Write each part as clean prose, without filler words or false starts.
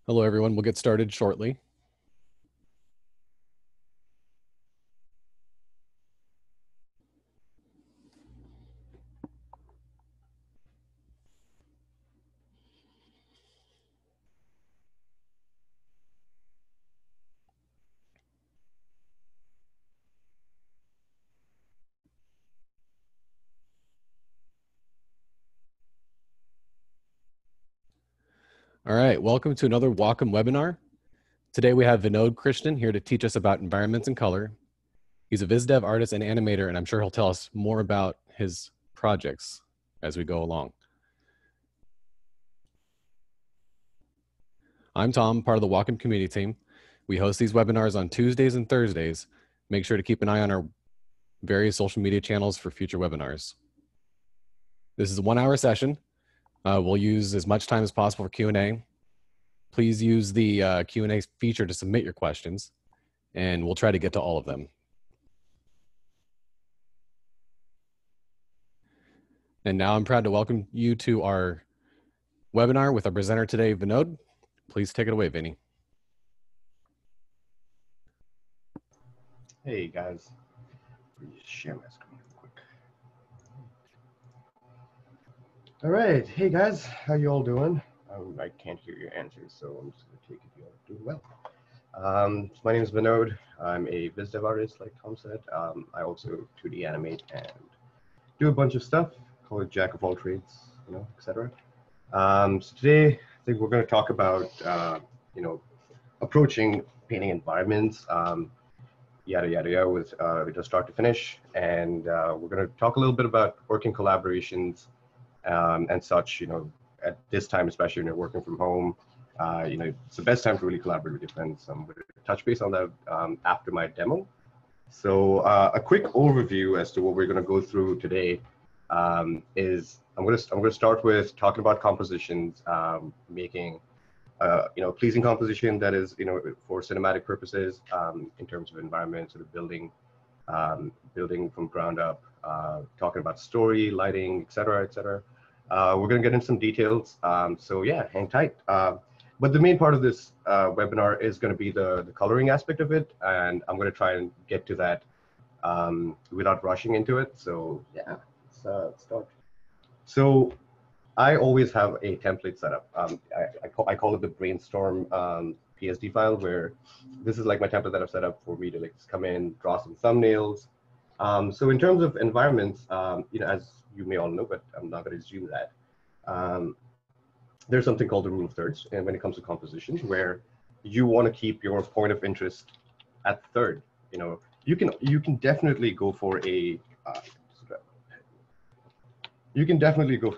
Hello, everyone. We'll get started shortly. All right, welcome to another Wacom webinar. Today we have Vinod Krishnan here to teach us about environments and color. He's a VizDev artist and animator, and I'm sure he'll tell us more about his projects as we go along. I'm Tom, part of the Wacom community team. We host these webinars on Tuesdays and Thursdays. Make sure to keep an eye on our various social media channels for future webinars. This is a 1-hour session. We'll use as much time as possible for Q&A. Please use the Q&A feature to submit your questions, and we'll try to get to all of them. And now I'm proud to welcome you to our webinar with our presenter today, Vinod. Please take it away, Vinny. Hey guys, let me share my screen real quick. All right, hey guys, how you all doing? I can't hear your answers, so I'm just gonna take it you all doing well. My name is Vinod. I'm a VizDev artist, like Tom said. I also 2D animate and do a bunch of stuff. Call it jack of all trades, you know, etc. So today, I think we're going to talk about approaching painting environments. Yada yada yada with just start to finish, and we're going to talk a little bit about working collaborations and such. You know, at this time, especially when you're working from home, you know, it's the best time to really collaborate with your friends. I'm going to touch base on that after my demo. So a quick overview as to what we're going to go through today is I'm going to start with talking about compositions, making pleasing composition that is, you know, for cinematic purposes, in terms of environment, sort of building from ground up, talking about story, lighting, etc., etc. We're going to get into some details. So yeah, hang tight. But the main part of this webinar is going to be the coloring aspect of it, and I'm going to try and get to that without rushing into it. So yeah, let's start. So I always have a template set up. I call it the brainstorm PSD file, where this is like my template that I've set up for me to like just come in, draw some thumbnails. So in terms of environments, you know, as you may all know, but I'm not going to assume that. There's something called the rule of thirds, and when it comes to compositions, where you want to keep your point of interest at third. You know, you can definitely go for a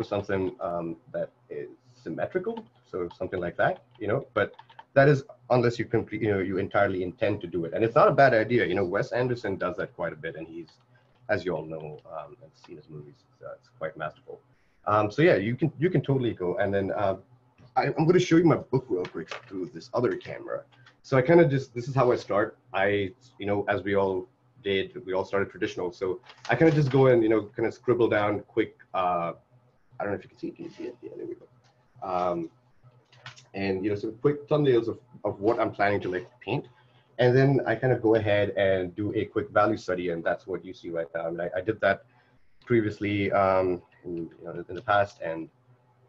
something that is symmetrical, so something like that, you know. But that is unless you you entirely intend to do it, and it's not a bad idea. You know, Wes Anderson does that quite a bit, and he's, as you all know, and seen his movies, it's quite masterful. So yeah, you can totally go, and then I'm going to show you my book real quick through this other camera. So I kind of just, this is how I start. You know, as we all did, we all started traditional. So I kind of just go and, you know, kind of scribble down quick, I don't know if you can see it. Can you see it? Yeah, there we go. And, you know, some quick thumbnails of what I'm planning to like paint. And then I kind of go ahead and do a quick value study, and that's what you see right now. I mean, I did that previously in the past, and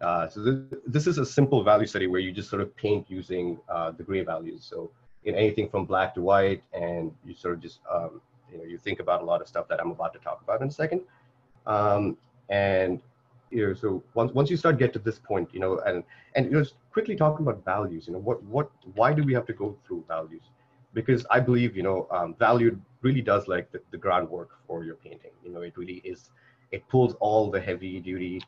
so this is a simple value study where you just sort of paint using the gray values. So in anything from black to white, and you sort of just you know, you think about a lot of stuff that I'm about to talk about in a second. And you know, so once you start get to this point, you know, and you know, just quickly talking about values. You know, why do we have to go through values? Because I believe, you know, value really does like the groundwork for your painting. You know, it really is. It pulls all the heavy duty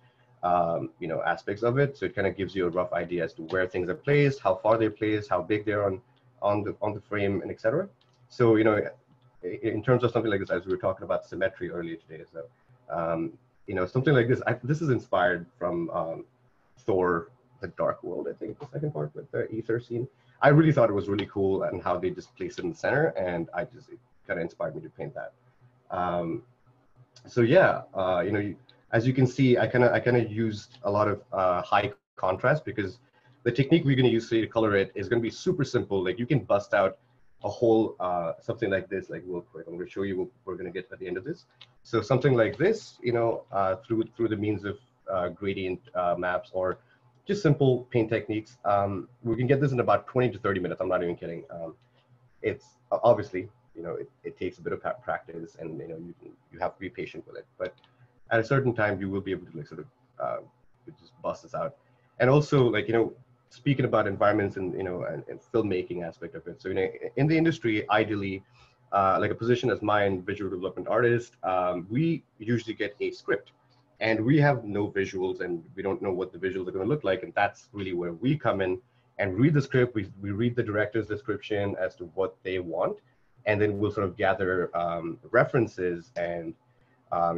you know, aspects of it. So it kind of gives you a rough idea as to where things are placed, how far they're placed, how big they're on the frame, and etc. So, you know, in terms of something like this, as we were talking about symmetry earlier today, so you know, something like this, this is inspired from Thor: The Dark World, I think, the second part with the ether scene. I really thought it was really cool and how they just placed it in the center, and it kind of inspired me to paint that. So yeah, you know, as you can see, I kind of used a lot of high contrast, because the technique we're going to use to color it is going to be super simple. Like you can bust out a whole something like this, like real quick. I'm going to show you what we're going to get at the end of this. So something like this, you know, through the means of gradient maps or just simple paint techniques. We can get this in about 20 to 30 minutes. I'm not even kidding. It's obviously, you know, it takes a bit of practice, and you know, you have to be patient with it. But at a certain time, you will be able to like sort of just bust this out. And also, like, you know, speaking about environments and, you know, and filmmaking aspect of it. So, you know, in the industry, ideally, like a position as mine, visual development artist, we usually get a script, and we have no visuals, and we don't know what the visuals are going to look like. And that's really where we come in and read the script. We read the director's description as to what they want, and then we'll sort of gather references and,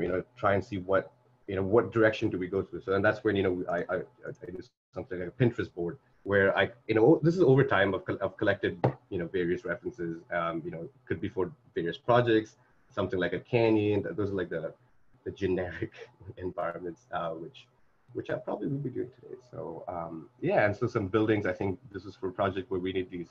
you know, try and see what, you know, what direction do we go through. So, and that's when, you know, I do something like a Pinterest board where I, you know, this is over time of collected, you know, various references. You know, it could be for various projects, something like a canyon. Those are like the generic environments, which I probably will be doing today. So yeah, and so some buildings. I think this is for a project where we need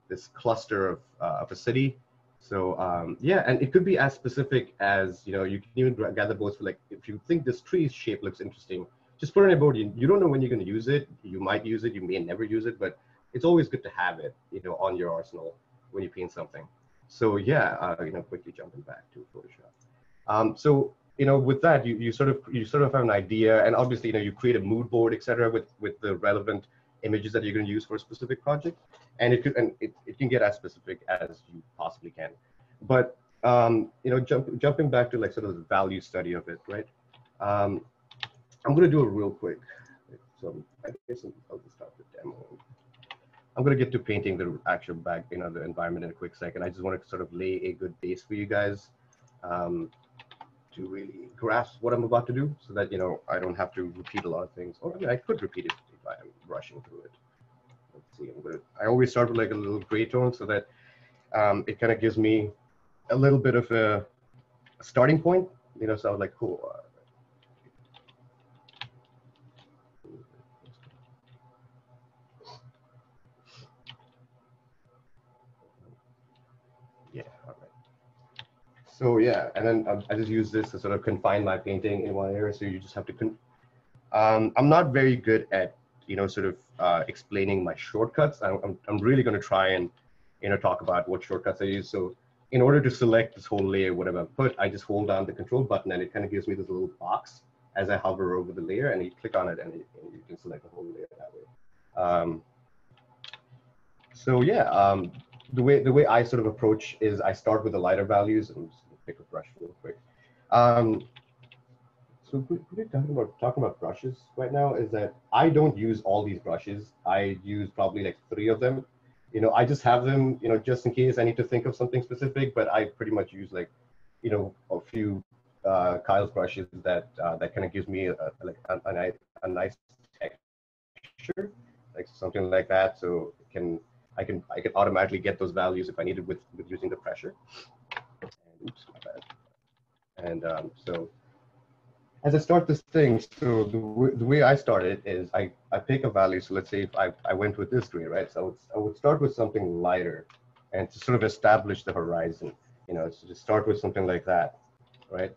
this cluster of a city. So yeah, and it could be as specific as, you know, you can even gather boards for, like, if you think this tree shape looks interesting, just put it on a board. You don't know when you're going to use it. You might use it, you may never use it, but it's always good to have it, you know, on your arsenal when you paint something. So yeah, you know, quickly jumping back to Photoshop. So, you know, with that, you sort of have an idea, and obviously, you know, you create a mood board, etc., with the relevant images that you're going to use for a specific project, and it can get as specific as you possibly can. But you know, jumping back to like sort of the value study of it, right? I'm going to do it real quick. So I guess I'll just start the demo. I'm going to get to painting the actual back, you know, the environment in a quick second. I just want to sort of lay a good base for you guys to really grasp what I'm about to do, so that, you know, I don't have to repeat a lot of things. Or I mean, I could repeat it if I'm rushing through it. Let's see. I always start with like a little gray tone, so that it kind of gives me a little bit of a starting point. You know, so I was like, cool. Yeah, all right. So yeah, and then I just use this to sort of confine my painting in one area. So you just have to, I'm not very good at, you know, sort of explaining my shortcuts. I'm really going to try and, you know, talk about what shortcuts I use. So in order to select this whole layer, whatever I put, I just hold down the control button, and it kind of gives me this little box as I hover over the layer, and you click on it, and you can select the whole layer that way. So yeah, the way I sort of approach is I start with the lighter values. I'm just gonna pick a brush real quick. So we're talking about brushes right now, is that I don't use all these brushes. I use probably like 3 of them. You know, I just have them, you know, just in case I need to think of something specific, but I pretty much use like, you know, a few Kyle's brushes that kind of gives me a nice texture, like something like that. So I can automatically get those values if I needed with using the pressure. And, oops, my bad. And so as I start this thing, so the way I start it is I pick a value. So let's say if I went with this gray, right? So I would start with something lighter, and to sort of establish the horizon, you know, so just start with something like that, right?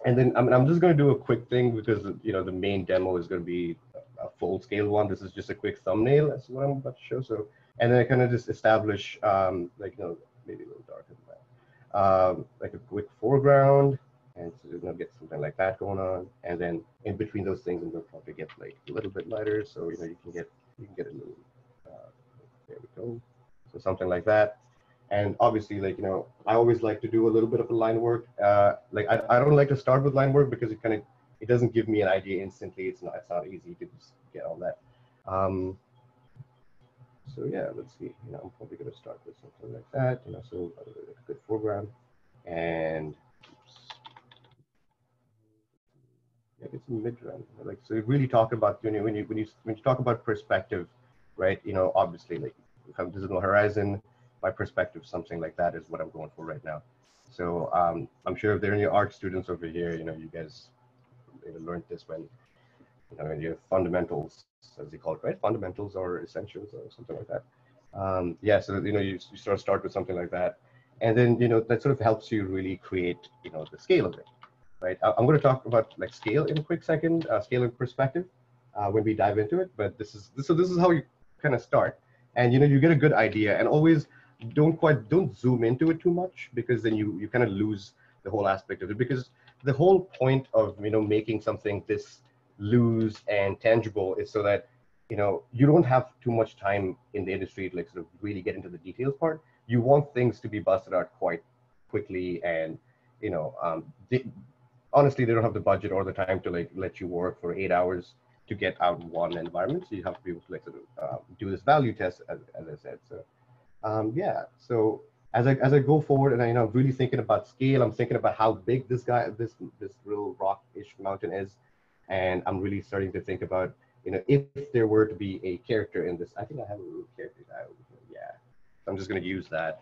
And then I'm just going to do a quick thing, because, you know, the main demo is going to be a full scale one. This is just a quick thumbnail. That's what I'm about to show. So, and then I kind of just establish, like, you know, maybe a little darker than that, like a quick foreground. And so you're gonna get something like that going on, and then in between those things, I'm gonna probably get like a little bit lighter, so, you know, you can get a little. There we go. So something like that, and obviously, like, you know, I always like to do a little bit of a line work. Like I don't like to start with line work, because it doesn't give me an idea instantly. It's not easy to just get all that. So yeah, let's see. You know, I'm probably gonna start with something like that. You know, so a good foreground, and it's a mid-run. Like, so you really talk about, you know, when you talk about perspective, right? You know, obviously, like, if I'm visible horizon, my perspective, something like that is what I'm going for right now. So I'm sure if there are any art students over here, you know, you guys learned this when you know, your fundamentals, as they call it, right? Fundamentals or essentials or something like that. Yeah, so you know, you sort of start with something like that, and then you know that sort of helps you really create, you know, the scale of it, right? I'm going to talk about like scale in a quick second, scale and perspective, when we dive into it. But this is how you kind of start, and you know, you get a good idea, and always don't zoom into it too much, because then you kind of lose the whole aspect of it, because the whole point of, you know, making something this loose and tangible is so that, you know, you don't have too much time in the industry to like sort of really get into the details part. You want things to be busted out quite quickly, and you know, honestly, they don't have the budget or the time to like let you work for 8 hours to get out one environment. So you have to be able to like sort of do this value test, as I said. So yeah, so as I go forward, and I, you know, I'm really thinking about scale. I'm thinking about how big this little rock-ish mountain is, and I'm really starting to think about, you know, if there were to be a character in this. I think I have a little character guy over here. Yeah, so I'm just going to use that.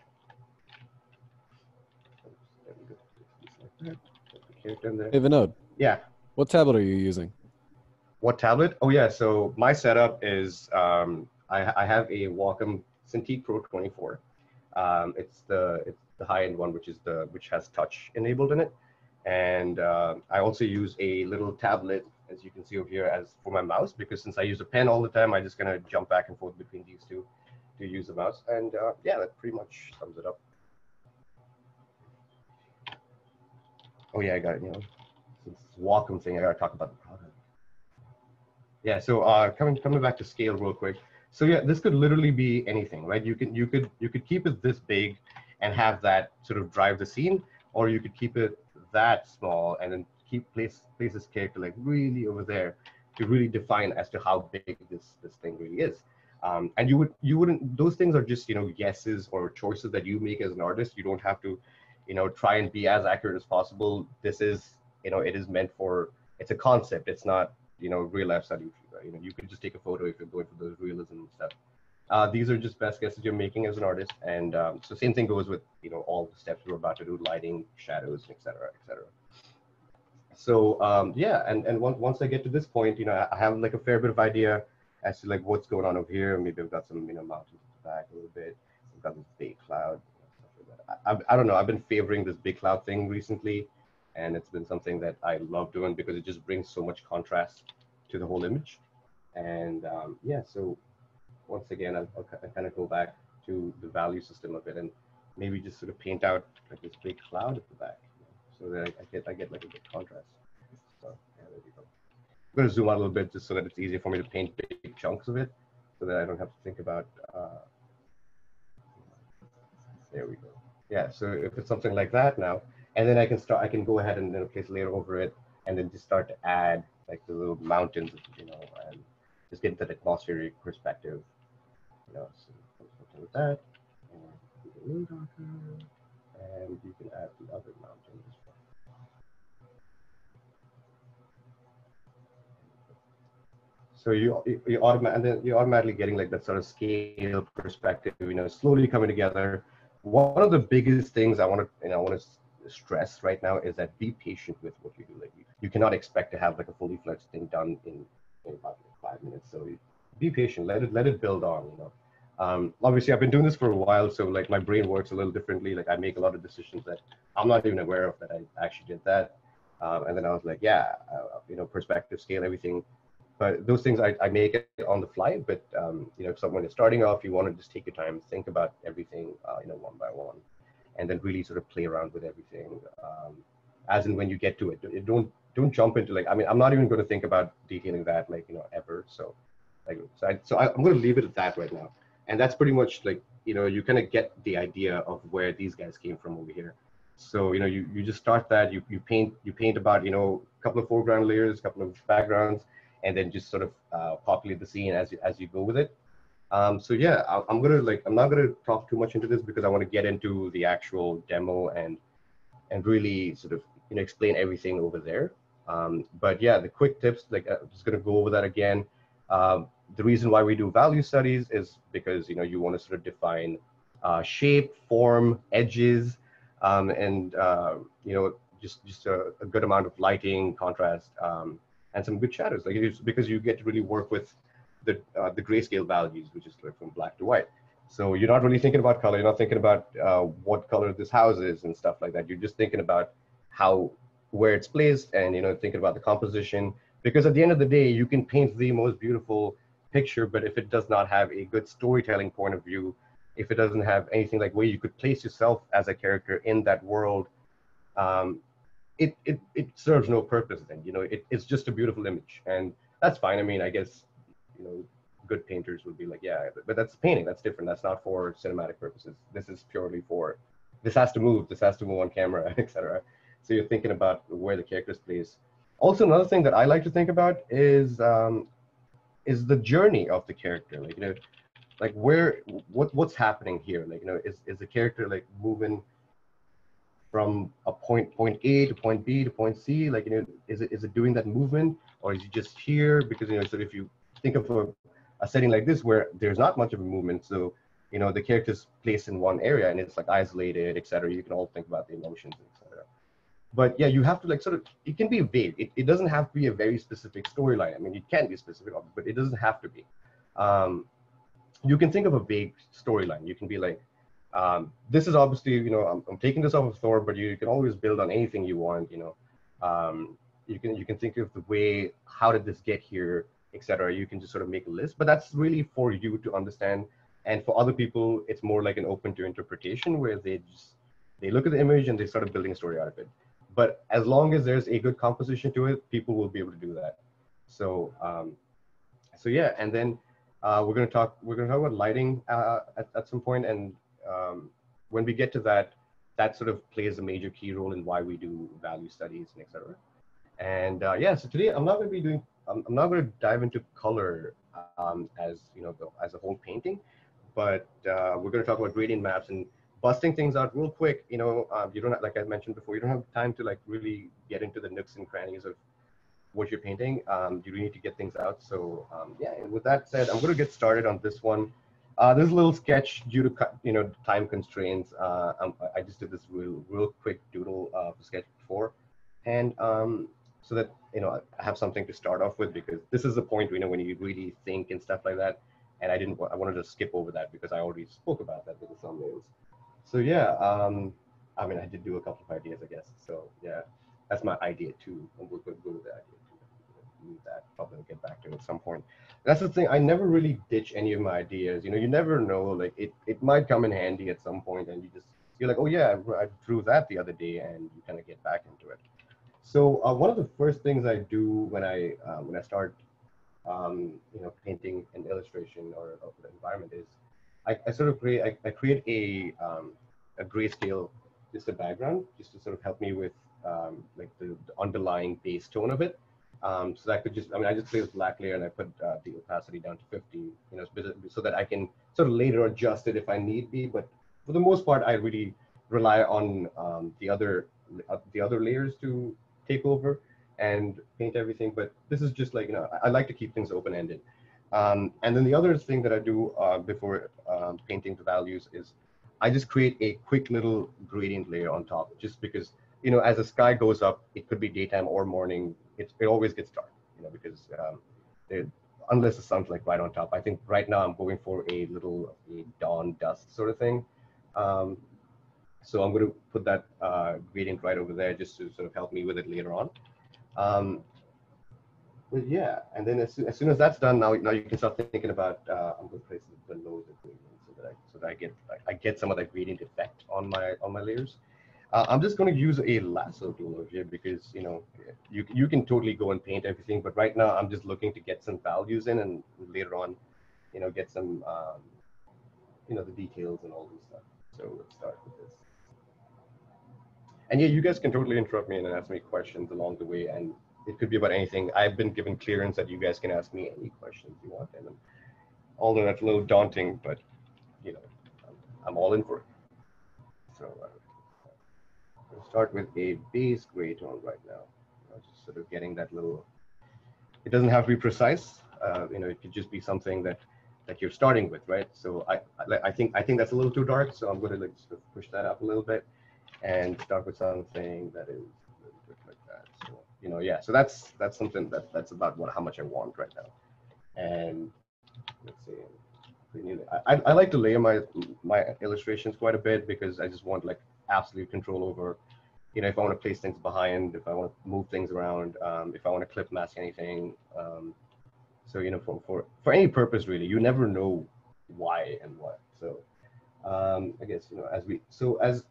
Character in there. Hey, Vinod. Yeah. What tablet are you using? What tablet? Oh yeah, so my setup is I have a Wacom Cintiq Pro 24. It's the high-end one, which has touch enabled in it, and I also use a little tablet, as you can see over here, as for my mouse, because since I use a pen all the time, I just gonna jump back and forth between these two to use the mouse, and yeah, that pretty much sums it up. Oh yeah, I got it. You know, since it's Wacom thing, I gotta talk about the product. Yeah, so coming back to scale real quick. So yeah, this could literally be anything, right? You could keep it this big and have that sort of drive the scene, or you could keep it that small and then place this character like really over there to really define as to how big this thing really is. And you wouldn't, those things are just, you know, guesses or choices that you make as an artist. You don't have to, you know, try and be as accurate as possible. This is, you know, it is meant for, it's a concept. It's not, you know, real life study. You know, you could just take a photo if you're going for those realism and stuff. These are just best guesses you're making as an artist, and so same thing goes with, you know, all the steps we're about to do: lighting, shadows, etc., etc. So yeah, and once I get to this point, you know, I have like a fair bit of idea as to like what's going on over here. Maybe I've got some, you know, mountains at the back a little bit. I've got this big cloud. I don't know. I've been favoring this big cloud thing recently, and it's been something that I love doing because it just brings so much contrast to the whole image. And yeah, so once again, I'll kind of go back to the value system of it, and maybe just sort of paint out like this big cloud at the back, you know, so that I get like a good contrast. So yeah, there we go. I'm going to zoom out a little bit just so that it's easier for me to paint big chunks of it, so that I don't have to think about. There we go. Yeah, so if it's something like that now, and then I can go ahead and then place a layer over it, and then just start to add like the little mountains, you know, and just get that atmospheric perspective, you know. So something like that, and make it a little darker, and you can add the other mountain as well. So you're automatically getting like that sort of scale perspective, you know, slowly coming together. One of the biggest things I want to stress right now is that be patient with what you do. Like you cannot expect to have like a fully fledged thing done in about 5 minutes. So be patient. Let it build on. You know, obviously I've been doing this for a while, so like my brain works a little differently. Like I make a lot of decisions that I'm not even aware of that I actually did that. And then I was like, yeah, you know, perspective, scale, everything. But those things I make it on the fly. But you know, if someone is starting off, you want to just take your time, think about everything, you know, one by one, and then really sort of play around with everything. As in when you get to it, don't jump into like, I mean, I'm not even going to think about detailing that like, you know, ever. So like, I'm going to leave it at that right now. And that's pretty much like, you know, you kind of get the idea of where these guys came from over here. So, you know, you just start that, you paint about, you know, a couple of foreground layers, a couple of backgrounds, and then just sort of populate the scene as you go with it. So yeah, I'm not gonna talk too much into this because I want to get into the actual demo and really sort of, you know, explain everything over there. But yeah, the quick tips, like I'm just gonna go over that again. The reason why we do value studies is because, you know, you want to sort of define shape, form, edges, and you know, just a good amount of lighting, contrast, and some good shadows, like it's because you get to really work with the grayscale values, which is like from black to white. So you're not really thinking about color. You're not thinking about what color this house is and stuff like that. You're just thinking about where it's placed, and thinking about the composition. Because at the end of the day, you can paint the most beautiful picture, but if it does not have a good storytelling point of view, if it doesn't have anything like where you could place yourself as a character in that world, it serves no purpose. Then it's just a beautiful image, and that's fine. I mean, I guess good painters would be like, yeah, but that's painting. That's different. That's not for cinematic purposes. This is purely for, this has to move. This has to move on camera, etc. So you're thinking about where the character's placed. Also, another thing that I like to think about is the journey of the character. Like what's happening here? Like is the character like moving from a point A to point B to point C? Like is it doing that movement, or is it just here? Because so if you think of a setting like this where there's not much of a movement, so the character's placed in one area and it's like isolated, etc. You can all think about the emotions, etc. But yeah, you have to like sort of, it can be vague. It doesn't have to be a very specific storyline. I mean, it can be specific, but it doesn't have to be. You can think of a vague storyline. You can be like, this is obviously, I'm taking this off of Thor, but you can always build on anything you want. You can think of the way, how did this get here, etc. You can just sort of make a list, but that's really for you to understand. And for other people, it's more like an open to interpretation, where they look at the image and they start building a story out of it. But as long as there's a good composition to it, people will be able to do that. So yeah, and then we're going to talk about lighting at some point, and when we get to that, that sort of plays a major key role in why we do value studies and etc. And yeah, so today I'm not going to dive into color as as a whole painting, but we're going to talk about gradient maps and busting things out real quick. You don't have, like I mentioned before, you don't have time to like really get into the nooks and crannies of what you're painting. You really need to get things out. So yeah, and with that said, I'm going to get started on this one. This is a little sketch due to time constraints. I just did this real quick doodle for sketch before, and so that I have something to start off with, because this is the point when you really think and stuff like that. And I wanted to skip over that because I already spoke about that with the thumbnails. So yeah, I mean, I did do a couple of ideas, I guess. So yeah, that's my idea too. And we'll go with the idea too. Leave that, probably get back to it at some point. That's the thing. I never really ditch any of my ideas. You never know. Like it might come in handy at some point, and you're like, oh yeah, I drew that the other day, and you kind of get back into it. So one of the first things I do when I start painting an illustration or an environment is I sort of create a grayscale, just a background, just to sort of help me with like the underlying base tone of it. So that I could I just play this black layer and I put the opacity down to 50, so that I can sort of later adjust it if I need be. But for the most part, I really rely on the other layers to take over and paint everything. But this is just like, I like to keep things open-ended. And then the other thing that I do before painting the values is I just create a quick little gradient layer on top, just because, as the sky goes up, it could be daytime or morning, it always gets dark, because unless the sun's like right on top. I think right now I'm going for a dawn dusk sort of thing. So I'm going to put that gradient right over there just to sort of help me with it later on. But yeah, and then as soon as that's done, now you can start thinking about I'm going to place it below the gradient so that I get some of that gradient effect on my layers. I'm just going to use a lasso tool over here because you can totally go and paint everything, but right now I'm just looking to get some values in, and later on get some the details and all this stuff. So let's start with this. And yeah, you guys can totally interrupt me and ask me questions along the way, and it could be about anything. I've been given clearance that you guys can ask me any questions you want, and although that's a little daunting, but I'm all in for it. So we'll start with a base gray tone right now. Just sort of getting that little. It doesn't have to be precise. It could just be something that you're starting with, right? So I think that's a little too dark, so I'm going to sort of push that up a little bit and start with something that is a little bit like that. So you know, yeah. So that's something that's about how much I want right now. And let's see. I like to layer my illustrations quite a bit because I just want like absolute control over, you know, if I want to place things behind, if I want to move things around, if I want to clip mask anything. So, you know, for any purpose really, you never know why and what. So I guess, you know, as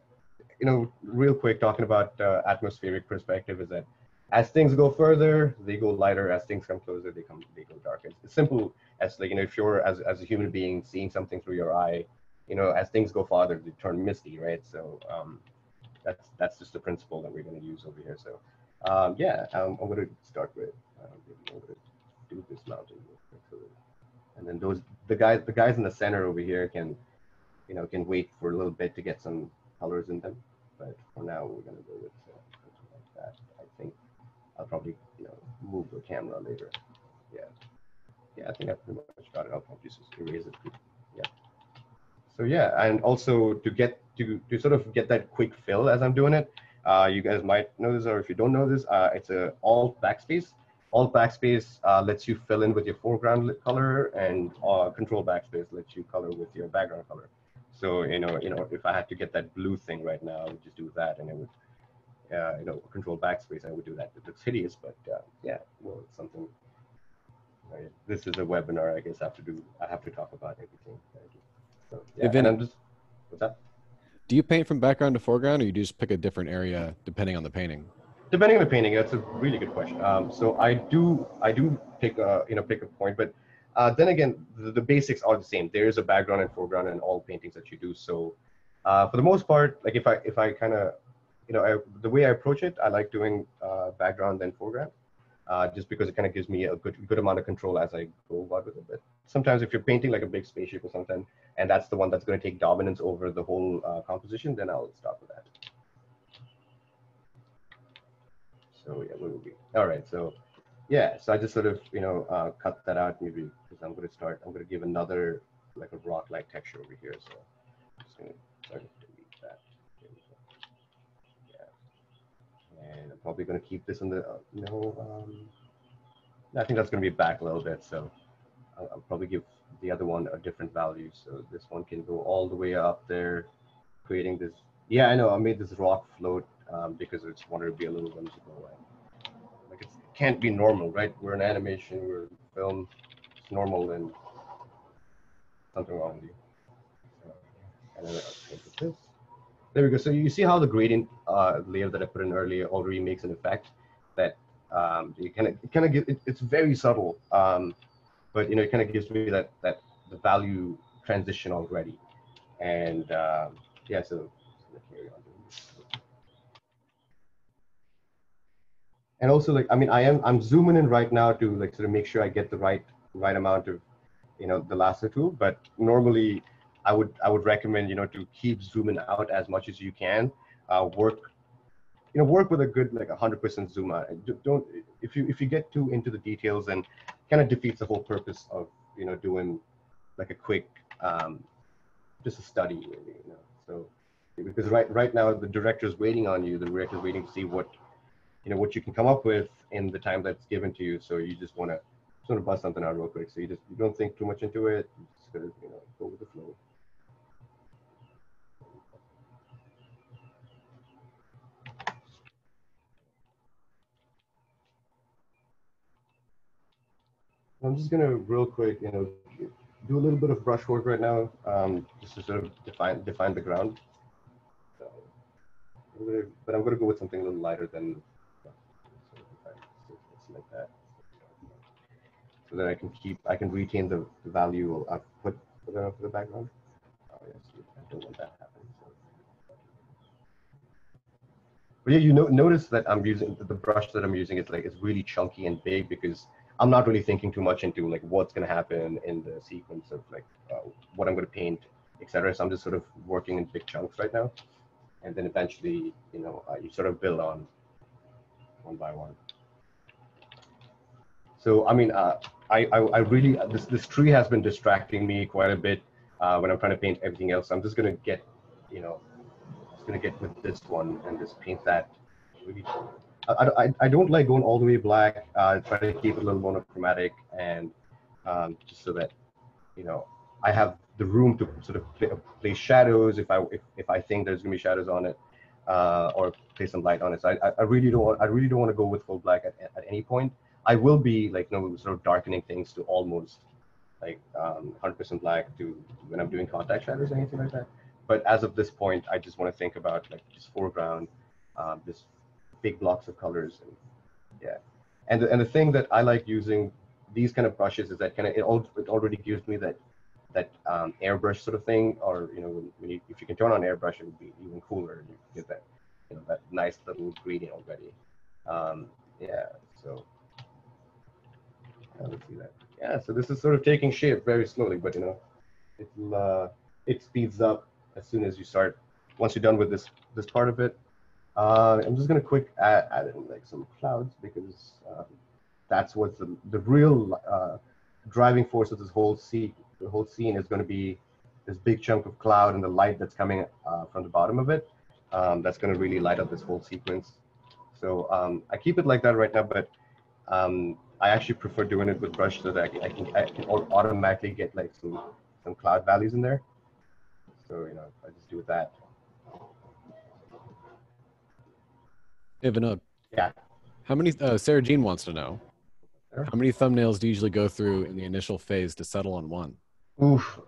you know, real quick talking about atmospheric perspective is that as things go further, they go lighter. As things come closer, they go darker. It's simple as like, you know, if you're as a human being seeing something through your eye, you know, as things go farther, they turn misty, right? So that's just the principle that we're going to use over here. So yeah, I'm going to start with I'm going to do this mountain real quick. So, and then the guys in the center over here can, you know, can wait for a little bit to get some colors in them. But for now, we're going to go with something like that. I think I'll probably, you know, move the camera later. Yeah, I think I pretty much got it. I'll probably just erase it. Yeah. So yeah, and also to sort of get that quick fill as I'm doing it, you guys might know this, or if you don't know this, it's a Alt backspace. Alt backspace lets you fill in with your foreground color, and Control backspace lets you color with your background color. So you know, if I had to get that blue thing right now, I would just do that, and it would, you know, Control backspace, I would do that. It looks hideous, but yeah, well, it's something. Right. This is a webinar. I guess I have to talk about everything. So yeah, and I'm just, what's that? Do you paint from background to foreground, or you just pick a different area depending on the painting? Depending on the painting, that's a really good question. So I do pick pick a point, but then again, the basics are the same. There is a background and foreground in all paintings that you do. So for the most part, like if I kind of, you know, the way I approach it, I like doing background then foreground. Just because it kind of gives me a good amount of control as I go about with it. But sometimes if you're painting like a big spaceship or something, and that's the one that's going to take dominance over the whole composition, then I'll start with that. So yeah, where will we? All right, so yeah, so I just sort of, you know, cut that out maybe because I'm going to give another like a rock-like texture over here. So I'm just going to start to delete that. And I'm probably going to keep this in the, I think that's going to be back a little bit. So I'll probably give the other one a different value. So this one can go all the way up there, creating this. Yeah, I know I made this rock float because I just wanted to be a little whimsical. Like it can't be normal, right? We're in animation, we're in film. It's normal, and something wrong with you. And then I'll take this. There we go. So you see how the gradient layer that I put in earlier already makes an effect that you kind of give. It's very subtle, but you know, it kind of gives me that the value transition already. And yeah, so carry on doing this. And also, like, I mean, I'm zooming in right now to like sort of make sure I get the right amount of, you know, the lasso tool. But normally, I would recommend, you know, to keep zooming out as much as you can. Work with a good like 100% zoom out. Don't if you get too into the details, then kind of defeats the whole purpose of, you know, doing like a quick just a study really, you know. So because right now the director's waiting on you. The director's waiting to see what, you know, what you can come up with in the time that's given to you. So you just want to bust something out real quick. So you don't think too much into it. You just gotta, you know, go with the flow. I'm just gonna real quick, you know, do a little bit of brush work right now, just to sort of define the ground. So, but I'm gonna go with something a little lighter than like that, so that I can retain the value I've put for the background. Oh yes, I don't want that happening. So. But yeah, you notice that I'm using the brush that I'm using. It's really chunky and big because I'm not really thinking too much into like what's going to happen in the sequence of like what I'm going to paint, etc. So I'm just sort of working in big chunks right now, and then eventually, you know, you sort of build on one by one. So I mean, I really this tree has been distracting me quite a bit when I'm trying to paint everything else. So I'm just going to get, you know, just going to get with this one and just paint that really. I don't like going all the way black. I try to keep it a little monochromatic, and just so that, you know, I have the room to sort of play shadows if I think there's gonna be shadows on it, or play some light on it. So I really don't want to go with full black at any point. I will be like, you know, sort of darkening things to almost like 100% black to when I'm doing contact shadows or anything like that. But as of this point, I just want to think about like just foreground, just big blocks of colors, and yeah. And the thing that I like using these kind of brushes is that kind of it already gives me that airbrush sort of thing, or you know, if you can turn on airbrush, it would be even cooler. You get that, you know, that nice little gradient already. Yeah, so let's see that. Yeah, so this is sort of taking shape very slowly, but you know, it speeds up as soon as you start. Once you're done with this part of it, I'm just gonna quick add in like some clouds, because that's what's the real driving force of this whole scene. The whole scene is going to be this big chunk of cloud and the light that's coming from the bottom of it. That's going to really light up this whole sequence. So I keep it like that right now, but I actually prefer doing it with brush so that I can automatically get like some cloud values in there. So you know, I just do that. Hey, Vinod. Yeah. How many, Sarah Jean wants to know, Sure. how many thumbnails do you usually go through in the initial phase to settle on one? Oof.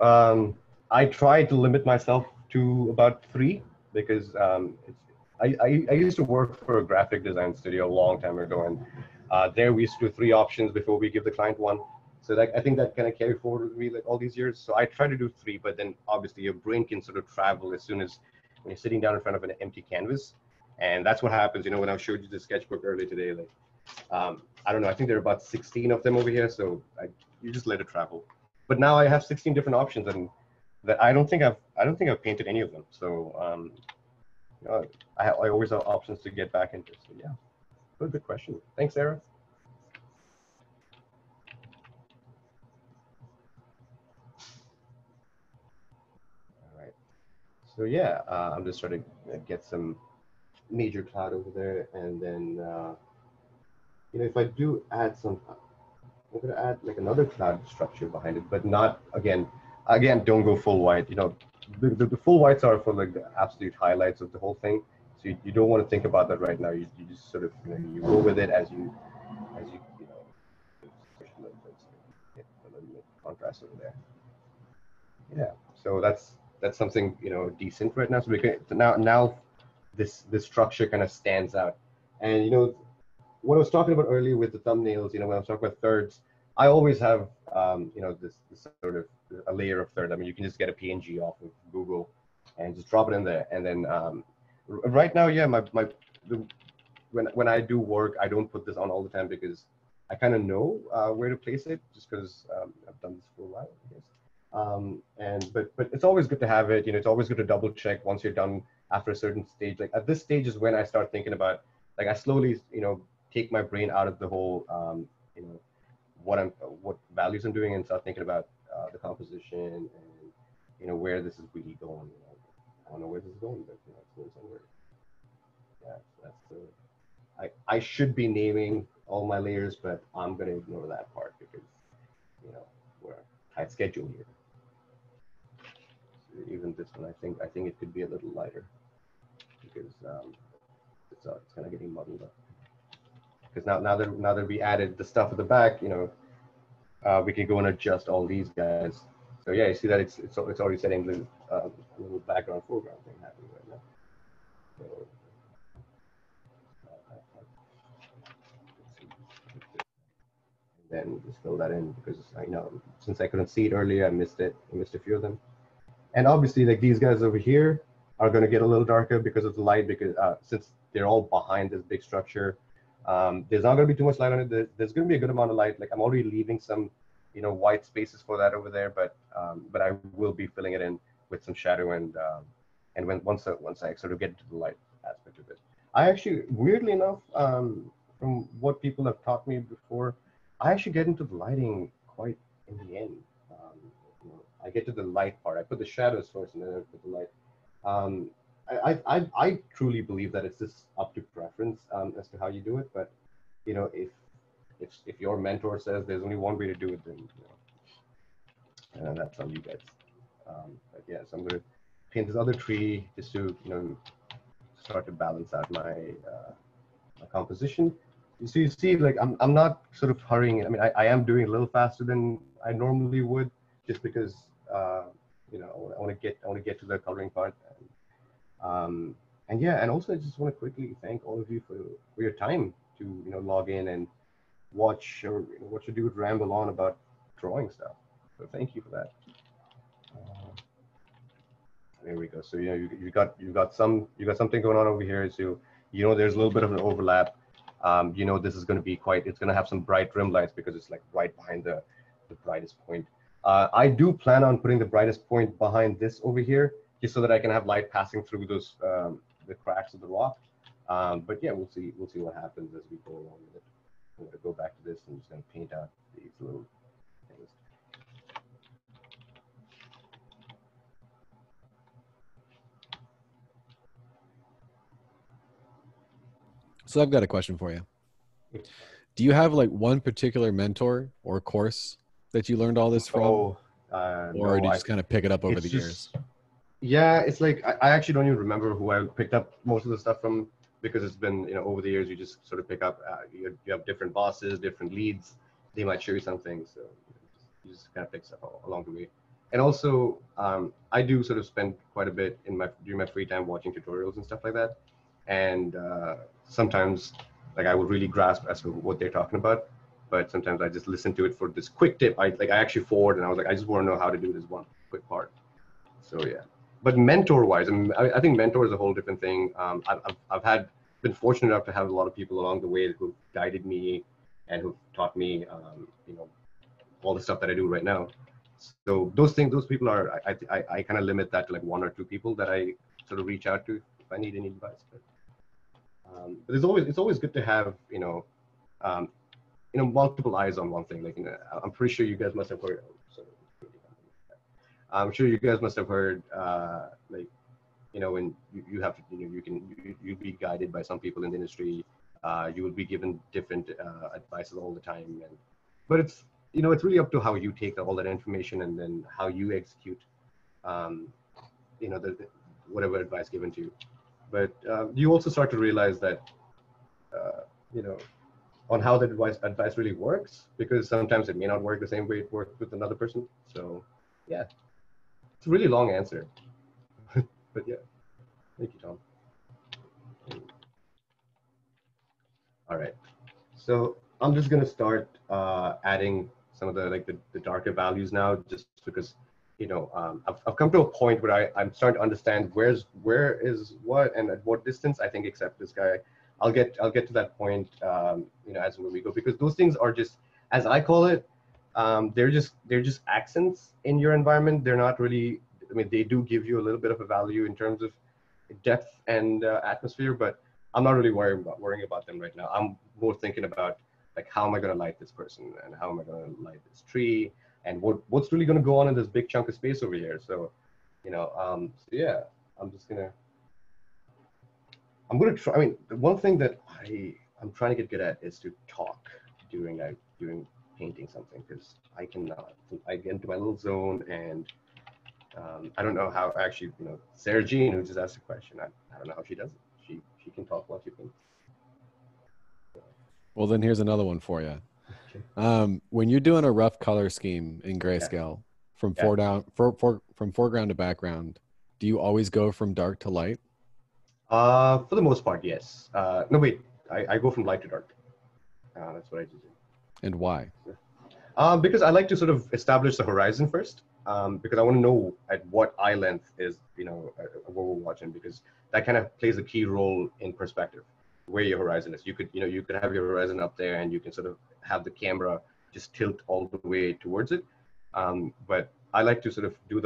I try to limit myself to about 3, because I used to work for a graphic design studio a long time ago, and there we used to do 3 options before we give the client 1. So that, I think that kind of carried forward with me like all these years. So I try to do 3, but then obviously your brain can sort of travel as soon as when you're sitting down in front of an empty canvas. And that's what happens, you know, when I showed you the sketchbook earlier today, like, I don't know, I think there are about 16 of them over here. So you just let it travel. But now I have 16 different options, and that I don't think I've painted any of them. So you know, I always have options to get back into. So yeah, good question. Thanks, Sarah. All right. So yeah, I'm just trying to get some major cloud over there, and then you know, if I do add some, I'm gonna add like another cloud structure behind it, but not again, don't go full white. You know, the full whites are for like the absolute highlights of the whole thing. So you don't want to think about that right now. You just sort of, you know, you go with it as you you know, push a little bit, so get a little bit of contrast over there. Yeah. So that's something, you know, decent right now. So we can, so now this structure kind of stands out. And you know, what I was talking about earlier with the thumbnails, you know, when I was talking about thirds, I always have, you know, this sort of a layer of third. I mean, you can just get a PNG off of Google and just drop it in there. And then right now, yeah, when I do work, I don't put this on all the time, because I kind of know where to place it, just because I've done this for a while, I guess. But it's always good to have it. You know, it's always good to double check once you're done after a certain stage. Like at this stage is when I start thinking about, like, I slowly, you know, take my brain out of the whole, you know, what values I'm doing, and start thinking about the composition and, you know, where this is really going. You know, I don't know where this is going, but you know, it's going somewhere. Yeah, that's the. I should be naming all my layers, but I'm gonna ignore that part, because you know, we're tight schedule here. So even this one, I think it could be a little lighter, because it's kind of getting muddled up. Because now that we added the stuff at the back, you know, we can go and adjust all these guys. So yeah, you see that it's already setting the little background foreground thing happening right now. So, then we'll just fill that in, because you know, since I couldn't see it earlier, I missed it. I missed a few of them. And obviously, like these guys over here are going to get a little darker because of the light, because since they're all behind this big structure, there's not going to be too much light on it. There's going to be a good amount of light. Like I'm already leaving some, you know, white spaces for that over there, but I will be filling it in with some shadow, and once I sort of get into the light aspect of it. I actually, weirdly enough, from what people have taught me before, I actually get into the lighting quite in the end. You know, I get to the light part. I put the shadows first, and then I put the light. I truly believe that it's just up to preference as to how you do it. But you know, if your mentor says there's only one way to do it, then that's on you guys. But yeah, so I'm gonna paint this other tree just to start to balance out my my composition. So you see, like I'm not sort of hurrying. I mean, I am doing a little faster than I normally would, just because I want to get to the coloring part. And yeah, and also I just want to quickly thank all of you for your time to log in and watch or what you do would ramble on about drawing stuff. So thank you for that. There we go. So you got something going on over here. So there's a little bit of an overlap. This is going to be it's going to have some bright rim lights because it's like right behind the brightest point. I do plan on putting the brightest point behind this over here, just so that I can have light passing through those the cracks of the rock. But yeah, we'll see what happens as we go along with it. I'm going to go back to this and just going to paint out these little things. So I've got a question for you. Do you have like one particular mentor or course that you learned all this from? Or no, do you just kind of pick it up over the years? Yeah, it's like I actually don't even remember who I picked up most of the stuff from, because it's been over the years you just sort of pick up. You have different bosses, different leads. They might show you something, so you just kind of pick stuff along the way. And also, I do sort of spend quite a bit during my free time watching tutorials and stuff like that. And sometimes, like, I would really grasp as to what they're talking about, but sometimes I just listen to it for this quick tip. I actually forward, and I was like, I just want to know how to do this one quick part. So yeah. But mentor-wise, I think mentor is a whole different thing. I've been fortunate enough to have a lot of people along the way who guided me and who taught me, all the stuff that I do right now. So those people are, I kind of limit that to like one or two people that I sort of reach out to if I need any advice. But it's always good to have multiple eyes on one thing. Like I'm pretty sure you guys must have heard. I'm sure you guys must have heard, like, when you have to, you'd be guided by some people in the industry. You will be given different advices all the time, but it's it's really up to how you take all that information and then how you execute, whatever advice given to you. But you also start to realize that, on how that advice really works, because sometimes it may not work the same way it worked with another person. So yeah. It's a really long answer, but yeah, thank you, Tom. All right, so I'm just gonna start adding some of the darker values now, just because I've come to a point where I'm starting to understand where is what and at what distance. I think except this guy, I'll get to that point as we go, because those things are just, as I call it, they're just accents in your environment. They're not really, I mean, they do give you a little bit of a value in terms of depth and atmosphere, but I'm not really worrying about them right now. I'm more thinking about, like, how am I going to light this person, and how am I going to light this tree, and what's really going to go on in this big chunk of space over here. So, so yeah, I'm going to try. I mean, the one thing that I'm trying to get good at is to talk during painting something, because I cannot. I get into my little zone, and I don't know how, actually, Sarah Jean, who just asked a question, I don't know how she does it. She can talk while she paints. Well, then here's another one for you. Okay. When you're doing a rough color scheme in Grayscale, from foreground to background, do you always go from dark to light? For the most part, yes. No, wait, I go from light to dark. That's what I do. And why? Because I like to sort of establish the horizon first, because I want to know at what eye length is, what we're watching, because that kind of plays a key role in perspective, where your horizon is. You could have your horizon up there, and you can sort of have the camera just tilt all the way towards it. But I like to sort of do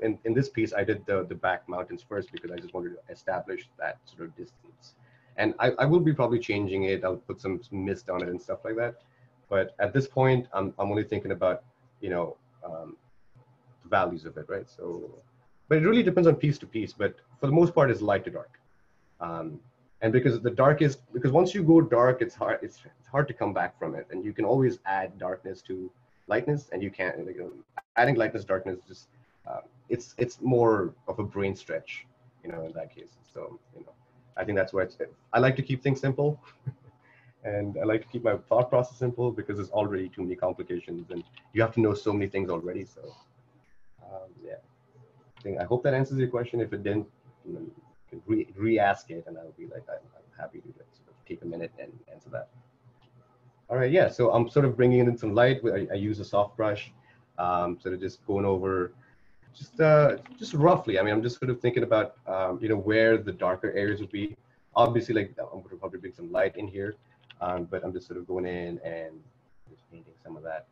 in this piece, I did the back mountains first, because I just wanted to establish that sort of distance. And I will be probably changing it. I'll put some mist on it and stuff like that. But at this point, I'm only thinking about, the values of it, right? So, but it really depends on piece to piece. But for the most part, it's light to dark. And because because once you go dark, it's hard to come back from it. And you can always add darkness to lightness, and you can't, like, adding lightness, darkness, just it's more of a brain stretch, in that case. So, I think that's why I like to keep things simple. And I like to keep my thought process simple because there's already too many complications and you have to know so many things already. So, yeah, I hope that answers your question. If it didn't, you can re-ask it, and I'll be like, I'm happy to sort of take a minute and answer that. All right, yeah. So I'm sort of bringing in some light. I use a soft brush, sort of just going over, just roughly. I mean, I'm just sort of thinking about, where the darker areas would be. Obviously, like, I'm going to probably bring some light in here. But I'm just sort of going in and just painting some of that,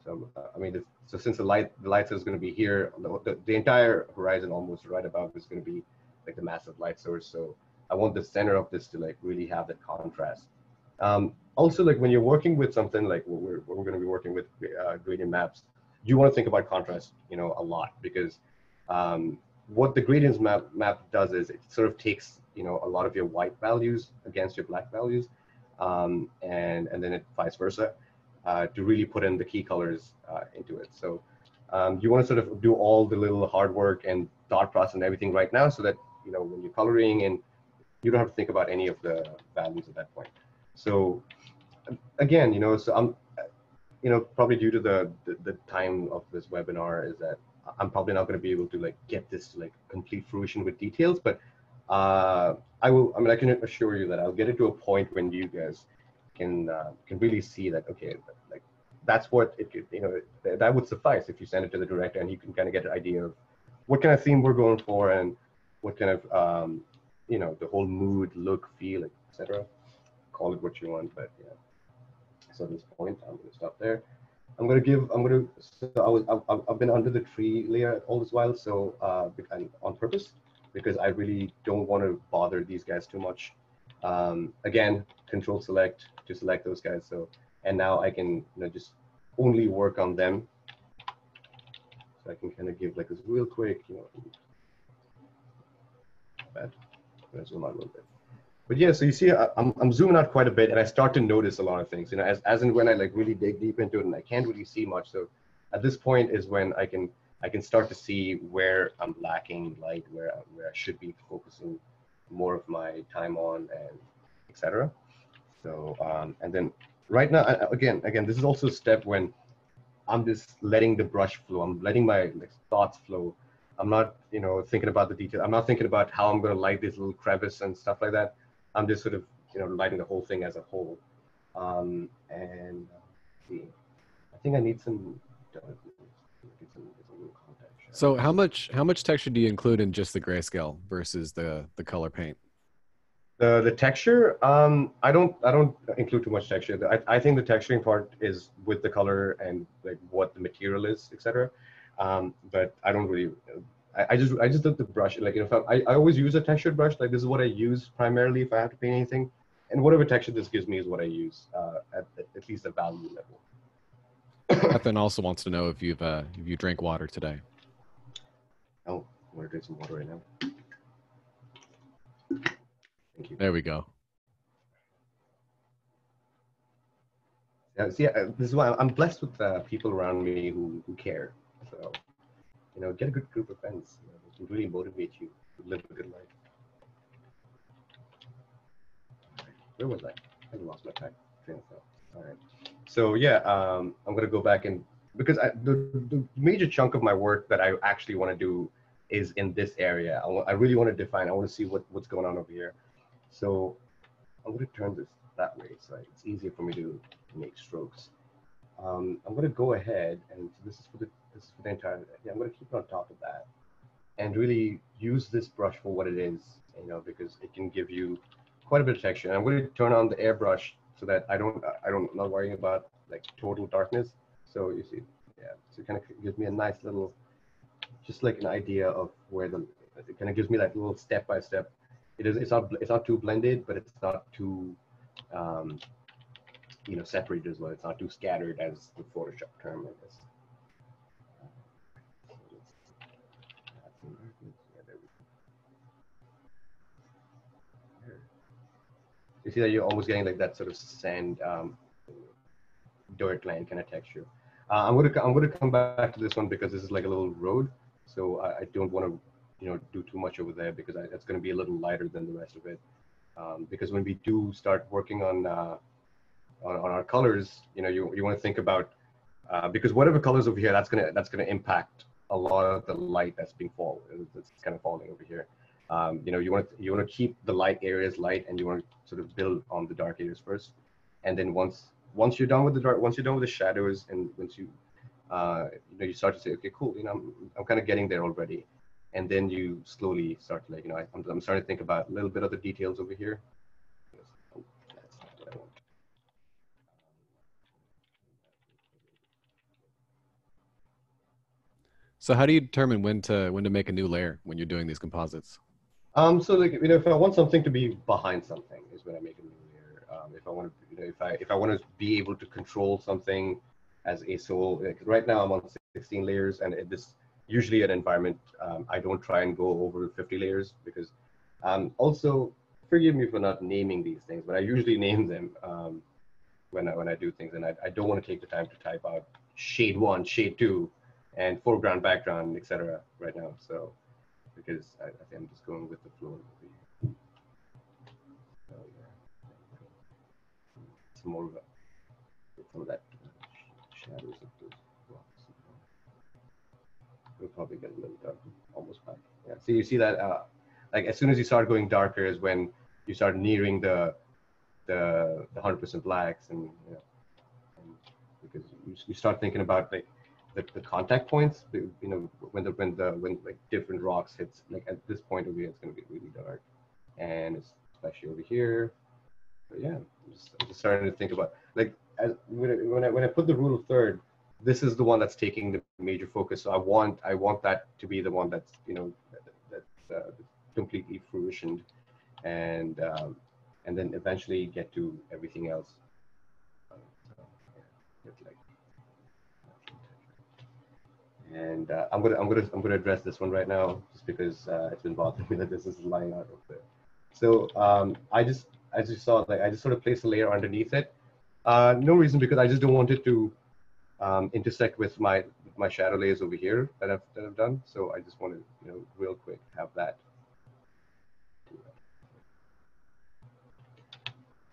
So I mean, so since the light source is going to be here, the entire horizon almost right above is going to be like the massive light source. So I want the center of this to like really have that contrast. Also, like when you're working with something like what we're going to be working with, gradient maps, you want to think about contrast, a lot, because what the gradients map does is it sort of takes, a lot of your white values against your black values. And then it vice versa, to really put in the key colors into it. So you want to sort of do all the little hard work and thought process and everything right now, so that when you're coloring, and you don't have to think about any of the values at that point. So again, so I'm, probably due to the time of this webinar, is that I'm probably not going to be able to like get this to like complete fruition with details, but I can assure you that I'll get it to a point when you guys can really see that, okay, like that's what it could, that would suffice if you send it to the director, and you can kind of get an idea of what kind of theme we're going for, and what kind of the whole mood, look, feel, etc. Call it what you want, but yeah. So at this point, I'm going to stop there. So I've been under the tree layer all this while, so on purpose, because I really don't want to bother these guys too much. Again, Control Select to select those guys. So, and now I can just only work on them. So I can kind of give like this real quick, I'm gonna zoom out a little bit. But yeah, so you see, I'm zooming out quite a bit, and I start to notice a lot of things, as and when I like really dig deep into it, and I can't really see much. So at this point is when I can start to see where I'm lacking light, where I should be focusing more of my time on, and etc. So and then right now, again, this is also a step when I'm just letting the brush flow. I'm letting my thoughts flow. I'm not, thinking about the detail. I'm not thinking about how I'm going to light this little crevice and stuff like that. I'm just sort of, lighting the whole thing as a whole. And let's see, I think I need some. So how much texture do you include in just the grayscale versus the color paint? The texture, I don't include too much texture. I think the texturing part is with the color and like what the material is, etc. But I don't really. I just did the brush. Like, if I always use a textured brush. Like, this is what I use primarily if I have to paint anything, and whatever texture this gives me is what I use at least at value level. Ethan also wants to know if you drank water today. Oh, I'm gonna drink some water right now. Thank you. There we go. Yeah, see, this is why I'm blessed with people around me who care. So, get a good group of friends. Who can really motivate you to live a good life. Where was I? I lost my train of thought. All right. So yeah, I'm gonna go back, and because the major chunk of my work that I actually want to do is in this area. I really want to define. I want to see what's going on over here. So I'm going to turn this that way, so it's easier for me to make strokes. I'm going to go ahead, and this is for the entire. Yeah, I'm going to keep it on top of that, and really use this brush for what it is, because it can give you quite a bit of texture. And I'm going to turn on the airbrush so that I'm not worrying about like total darkness. So you see, yeah, so it kind of gives me a nice little, just like an idea of where it kind of gives me that little step by step. It's not too blended, but it's not too separated as well. It's not too scattered as the Photoshop term, I guess. see that you're almost getting like that sort of sand, dirt line kind of texture. I'm gonna come back to this one because this is like a little road, so I don't want to do too much over there because it's going to be a little lighter than the rest of it. Because when we do start working on our colors, you want to think about because whatever colors over here, that's gonna impact a lot of the light that's kind of falling over here. You want to keep the light areas light, and you want to sort of build on the dark areas first, and then once you're done with the shadows, and once you you start to say, okay, cool, I'm kind of getting there already, and then you slowly start to, like, I'm starting to think about a little bit of the details over here. Oh, that's not what I want. So how do you determine when to make a new layer when you're doing these composites? So like, if I want something to be behind something is when I make a new layer. If I want to, if I want to be able to control something as a sole, like right now I'm on 16 layers, and this usually an environment, I don't try and go over 50 layers because, also forgive me for not naming these things, but I usually name them when I do things, and I don't want to take the time to type out shade 1, shade 2, and foreground, background, etc. right now. So because I think I'm just going with the flow. So yeah, some more of some of that shadows of those rocks. We'll probably get a little dark, almost black. Yeah. So you see that like as soon as you start going darker is when you start nearing the 100% blacks, and and because you start thinking about like the contact points, when like different rocks hits, like at this point over here, it's going to be really dark, and especially over here. But yeah, I'm just starting to think about, like, when I put the rule of third, this is the one that's taking the major focus. So I want that to be the one that's that's completely fruitioned, and then eventually get to everything else. And I'm gonna address this one right now, just because it's been bothering me that this is lying out of there. So I just, as you saw, like I just sort of placed a layer underneath it. No reason, because I just don't want it to intersect with my shadow layers over here that I've done. So I just want to real quick have that.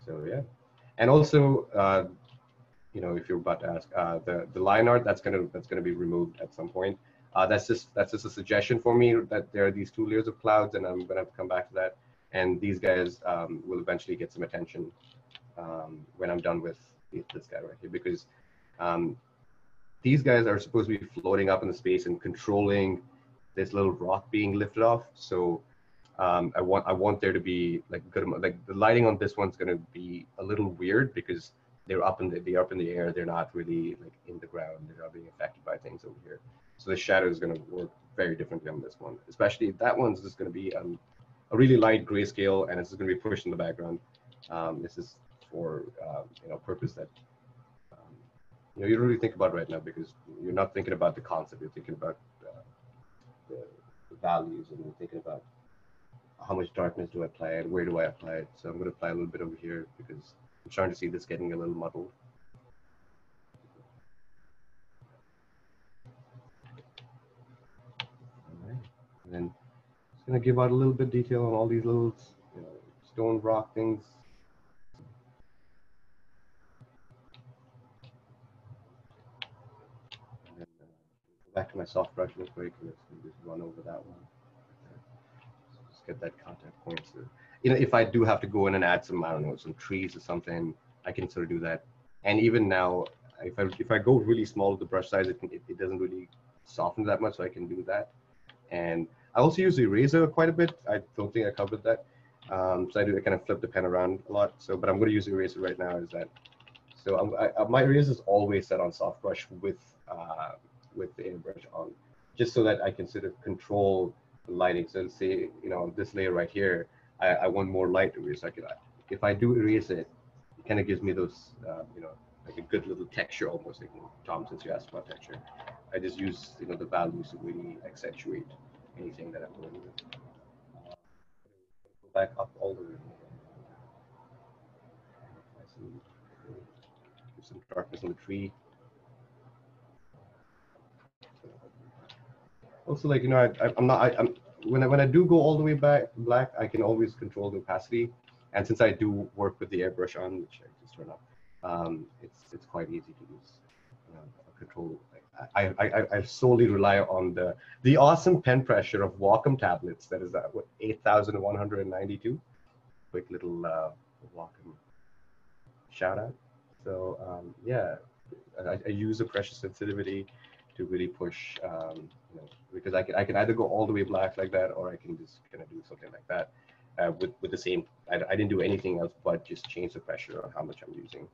So yeah, and also if you're about to ask, the line art that's gonna be removed at some point. That's just a suggestion for me, that there are these 2 layers of clouds, and I'm gonna have to come back to that. And these guys will eventually get some attention when I'm done with this guy right here, because these guys are supposed to be floating up in the space and controlling this little rock being lifted off. So I want there to be like good amount, like the lighting on this one's gonna be a little weird because they're up in the air. They're not really like in the ground. They're not being affected by things over here. So the shadow is going to work very differently on this one. Especially that one's just going to be a really light grayscale, and it's just going to be pushed in the background. This is for purpose that you don't really think about right now, because you're not thinking about the concept. You're thinking about the values, and you're thinking about how much darkness do I apply and where do I apply it. So I'm going to apply a little bit over here because I'm starting to see this getting a little muddled. All right. And then it's going to give out a little bit of detail on all these little stone rock things. And then back to my soft brush real quick. Let's just run over that one. So just get that contact point. So, if I do have to go in and add some, I don't know, some trees or something, I can sort of do that. And even now, if I go really small with the brush size, it doesn't really soften that much, so I can do that. And I also use the eraser quite a bit. I don't think I covered that. So I kind of flip the pen around a lot. So, but I'm going to use the eraser right now. So my eraser is always set on soft brush with the airbrush on, just so that I can sort of control the lighting. So let's say, this layer right here, I want more light to erase. If I do erase it, it kind of gives me those, like a good little texture, almost like, Tom, since you asked about texture. I just use, the values to really accentuate anything that I'm doing. Go back up all the way. some darkness on the tree. Also, like, you know, when I do go all the way back black, I can always control the opacity. And since I do work with the airbrush on, which I just turned on, it's quite easy to use. You know, control. I solely rely on the awesome pen pressure of Wacom tablets. That is what 8,192. Quick little Wacom shout out. So yeah, I use the pressure sensitivity to really push, you know, because I can either go all the way black like that, or I can just kind of do something like that with the same. I didn't do anything else but just change the pressure on how much I'm using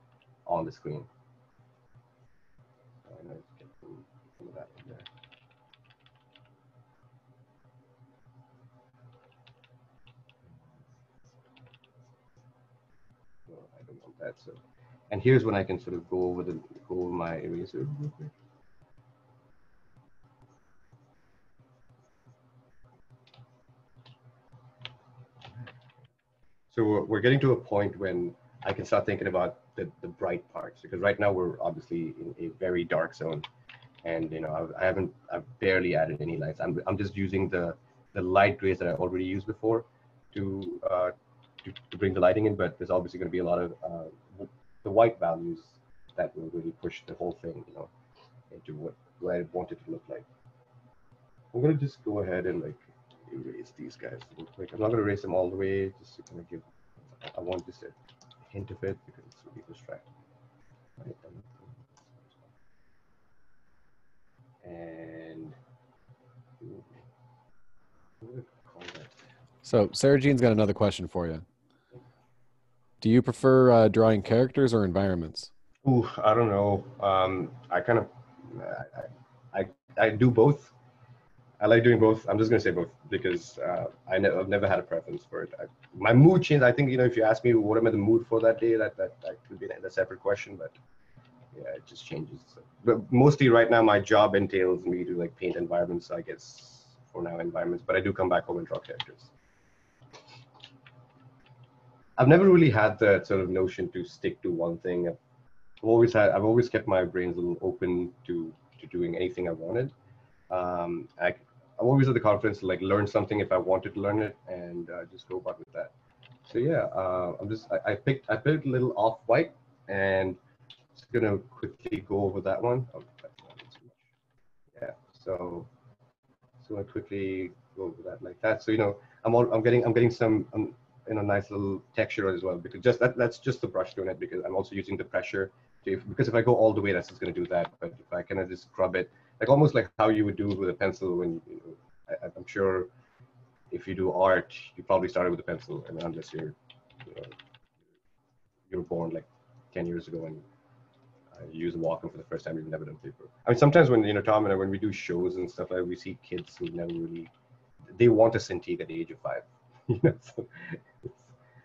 on the screen. Some of that in there. No, I don't want that. So, and here's when I can sort of go over my eraser real quick. So we're getting to a point when I can start thinking about the bright parts, because right now we're obviously in a very dark zone, and you know I've barely added any lights. I'm just using the light grays that I already used before to bring the lighting in, but there's obviously going to be a lot of the white values that will really push the whole thing, you know, into what I want it to look like. I'm going to just go ahead and like erase these guys real quick. I'm not going to erase them all the way, just to kind of give, I want just a hint of it because it's really distracting. Right. And what would I call that? So Sarah Jean's got another question for you. Do you prefer drawing characters or environments? Ooh, I don't know. I kind of, I do both. I like doing both. I'm just gonna say both because I've never had a preference for it. My mood changes. I think, you know, if you ask me what I'm in the mood for that day, that could be a separate question. But yeah, it just changes. So, but mostly right now, my job entails me to like paint environments. So I guess for now environments, but I do come back home and draw characters. I've never really had that sort of notion to stick to one thing. I've always kept my brains a little open to doing anything I wanted. I've always had the confidence to like learn something if I wanted to learn it, and just go about with that. So yeah, I picked a little off-white, and just gonna quickly go over that one. Oh, that's not too much. Yeah, so I quickly go over that like that. So, you know, I'm getting some you know, nice little texture as well, because that's just the brush doing it, because I'm also using the pressure because if I go all the way, that's just going to do that. But if I kind of just scrub it, like almost like how you would do with a pencil when, you know, I'm sure if you do art, you probably started with a pencil, and unless you're, you know, you were born like 10 years ago and you use a Wacom for the first time, you've never done paper. I mean, sometimes when, you know, Tom and I, when we do shows and stuff, like we see kids who never really, they want a Cintiq at the age of 5. You know, so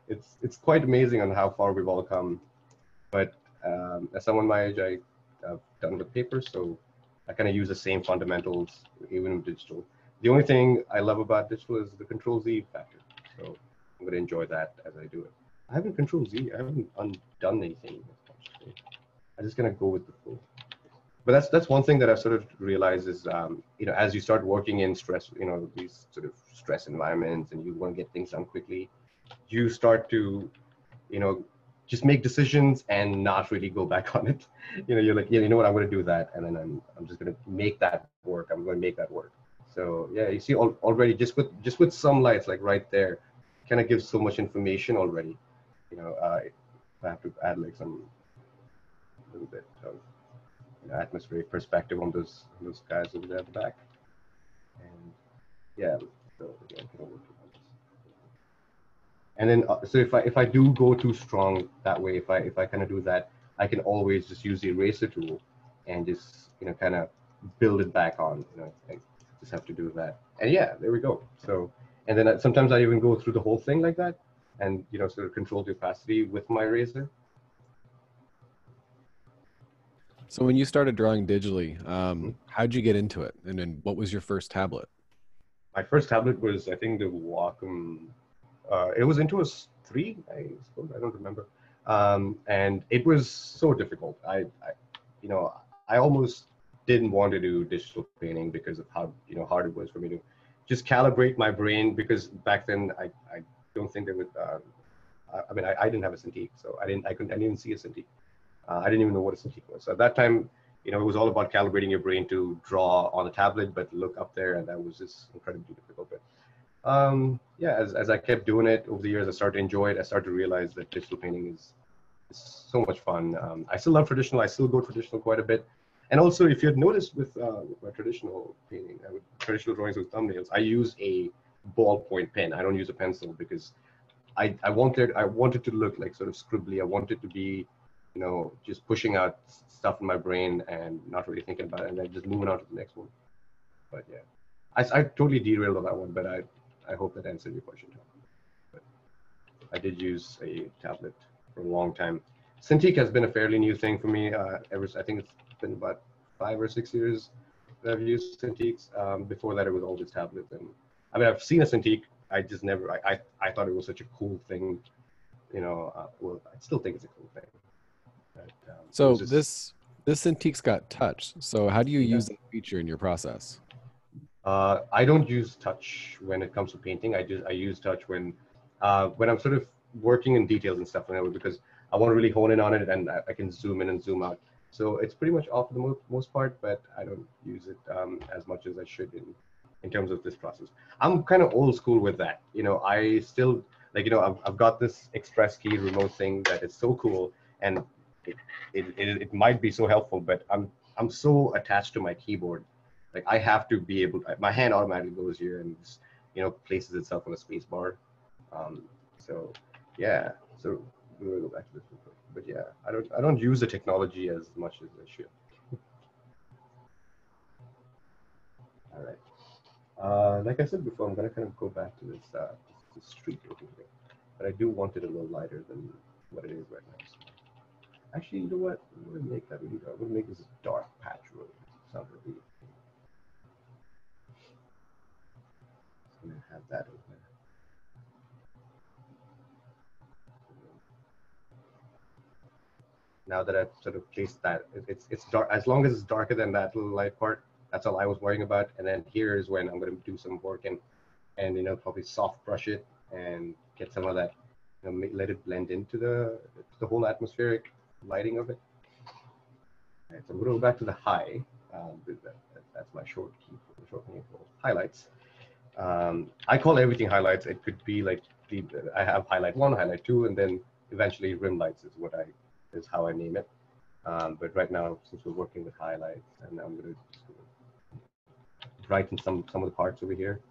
it's quite amazing on how far we've all come. But as someone my age, I've done with paper, so I kind of use the same fundamentals even with digital. The only thing I love about digital is the Control Z factor. So I'm going to enjoy that as I do it. I haven't Control Z. I haven't undone anything. I'm just going to go with the flow. But that's one thing that I've sort of realized is, you know, as you start working in stress, you know, these sort of stress environments, and you want to get things done quickly, you start to, you know, just make decisions and not really go back on it. You know, you're like, yeah, you know what, I'm going to do that, and then I'm just going to make that work. I'm going to make that work. So yeah, you see already just with some lights like right there, kind of gives so much information already. You know, I have to add like some little bit of, you know, atmospheric perspective on those guys over there at the back. And yeah, so again, and then so if I do go too strong that way, if I kind of do that, I can always just use the eraser tool and just, you know, kind of build it back on. You know, I just have to do that. And yeah, there we go. So, and then sometimes I even go through the whole thing like that, and, you know, sort of control the opacity with my eraser. So when you started drawing digitally, how'd you get into it? And then what was your first tablet? My first tablet was, I think, the Wacom. It was Intuos 3, I suppose. I don't remember. And it was so difficult. You know, I almost didn't want to do digital painting because of how, you know, hard it was for me to just calibrate my brain, because back then I don't think there was, I mean, I didn't have a Cintiq, so I didn't even see a Cintiq. I didn't even know what a Cintiq was. So at that time, you know, it was all about calibrating your brain to draw on a tablet, but look up there, and that was just incredibly difficult. But yeah, as I kept doing it over the years, I started to enjoy it. I started to realize that digital painting is so much fun. I still love traditional. I still go traditional quite a bit. And also, if you had noticed with my traditional painting, with traditional drawings with thumbnails, I use a ballpoint pen. I don't use a pencil because I wanted to look like sort of scribbly. I wanted to be, you know, just pushing out stuff in my brain and not really thinking about it, and then just moving on to the next one. But yeah, I totally derailed on that one, but I hope that answered your question, Tom. But I did use a tablet for a long time. Cintiq has been a fairly new thing for me. I think it's been about 5 or 6 years that I've used Cintiqs. Before that, it was always tablets. And I mean, I've seen a Cintiq. I just never. I thought it was such a cool thing. You know, well, I still think it's a cool thing. But, So just, this Cintiq's got touch. So how do you yeah. use that feature in your process? I don't use touch when it comes to painting. I use touch when I'm sort of working in details and stuff, because I want to really hone in on it, and I can zoom in and zoom out. So it's pretty much off for the most part, but I don't use it as much as I should in terms of this process. I'm kind of old school with that. You know, I still, like, you know, I've got this express key remote thing that is so cool, and it might be so helpful, but I'm so attached to my keyboard. Like, I have to be able, my hand automatically goes here and just, you know, places itself on a space bar. So yeah, so we'll go back to this real quick. But yeah, I don't use the technology as much as I should. All right. Like I said before, I'm gonna kind of go back to this street over here, but I do want it a little lighter than what it is right now. So actually, you know what? I'm gonna make that really dark. I'm gonna make this a dark patch road. Sound really. I'm gonna have that over there. Now that I've sort of placed that, it's dark. As long as it's darker than that little light part, that's all I was worrying about. And then here is when I'm going to do some work and you know, probably soft brush it and get some of that, you know, let it blend into the whole atmospheric lighting of it. All right, so I'm going to go back to the high. That's my short key for highlights. I call everything highlights. It could be like I have highlight 1, highlight 2, and then eventually rim lights is how I name it. But right now, since we're working with highlights, and I'm going to brighten some of the parts over here.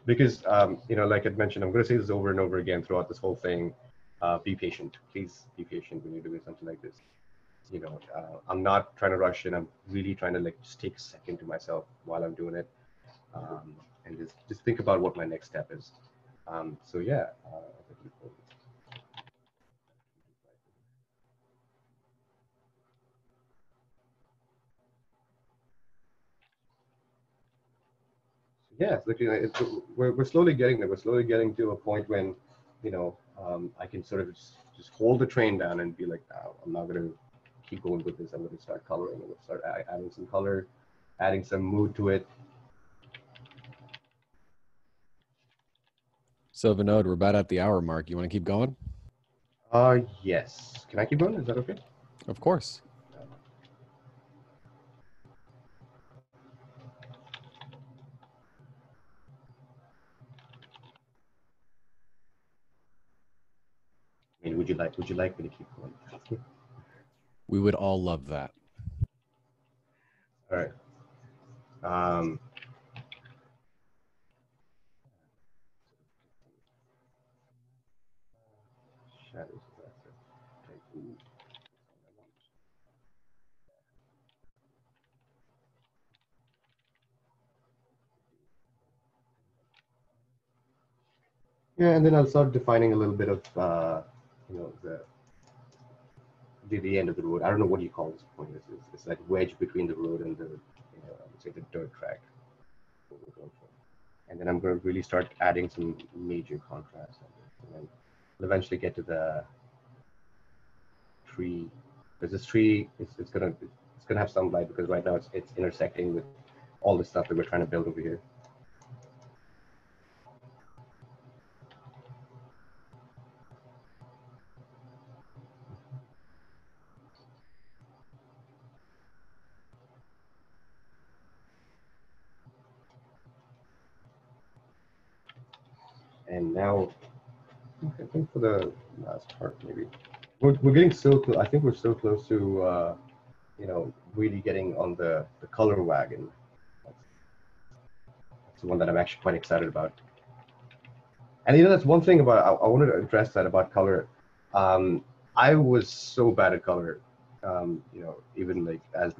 Because, you know, like I mentioned, I'm going to say this over and over again throughout this whole thing. Be patient. Please be patient when you're doing something like this. You know, I'm not trying to rush in. I'm really trying to like just take a second to myself while I'm doing it, and just think about what my next step is. So yeah. Yeah, we're slowly getting there. We're slowly getting to a point when, you know, I can sort of just hold the train down and be like, oh, I'm not going to keep going with this. I'm going to start coloring. I'm going to start adding some color, adding some mood to it. So Vinod, we're about at the hour mark. You want to keep going? Yes. Can I keep going? Is that okay? Of course. I mean, would you like me to keep going? We would all love that. All right. Shadows. Okay. Yeah, and then I'll start defining a little bit of, you know, the end of the road. I don't know what you call this point. It's that wedge between the road and the, you know, I would say the dirt track. And then I'm going to really start adding some major contrast, and then we'll eventually get to the tree, because this tree it's gonna have some light, because right now it's intersecting with all the stuff that we're trying to build over here. And now, I think for the last part, maybe we're getting so close. I think we're so close to you know, really getting on the color wagon. That's the one that I'm actually quite excited about. And you know, that's one thing about, I wanted to address that about color. I was so bad at color, you know, even like as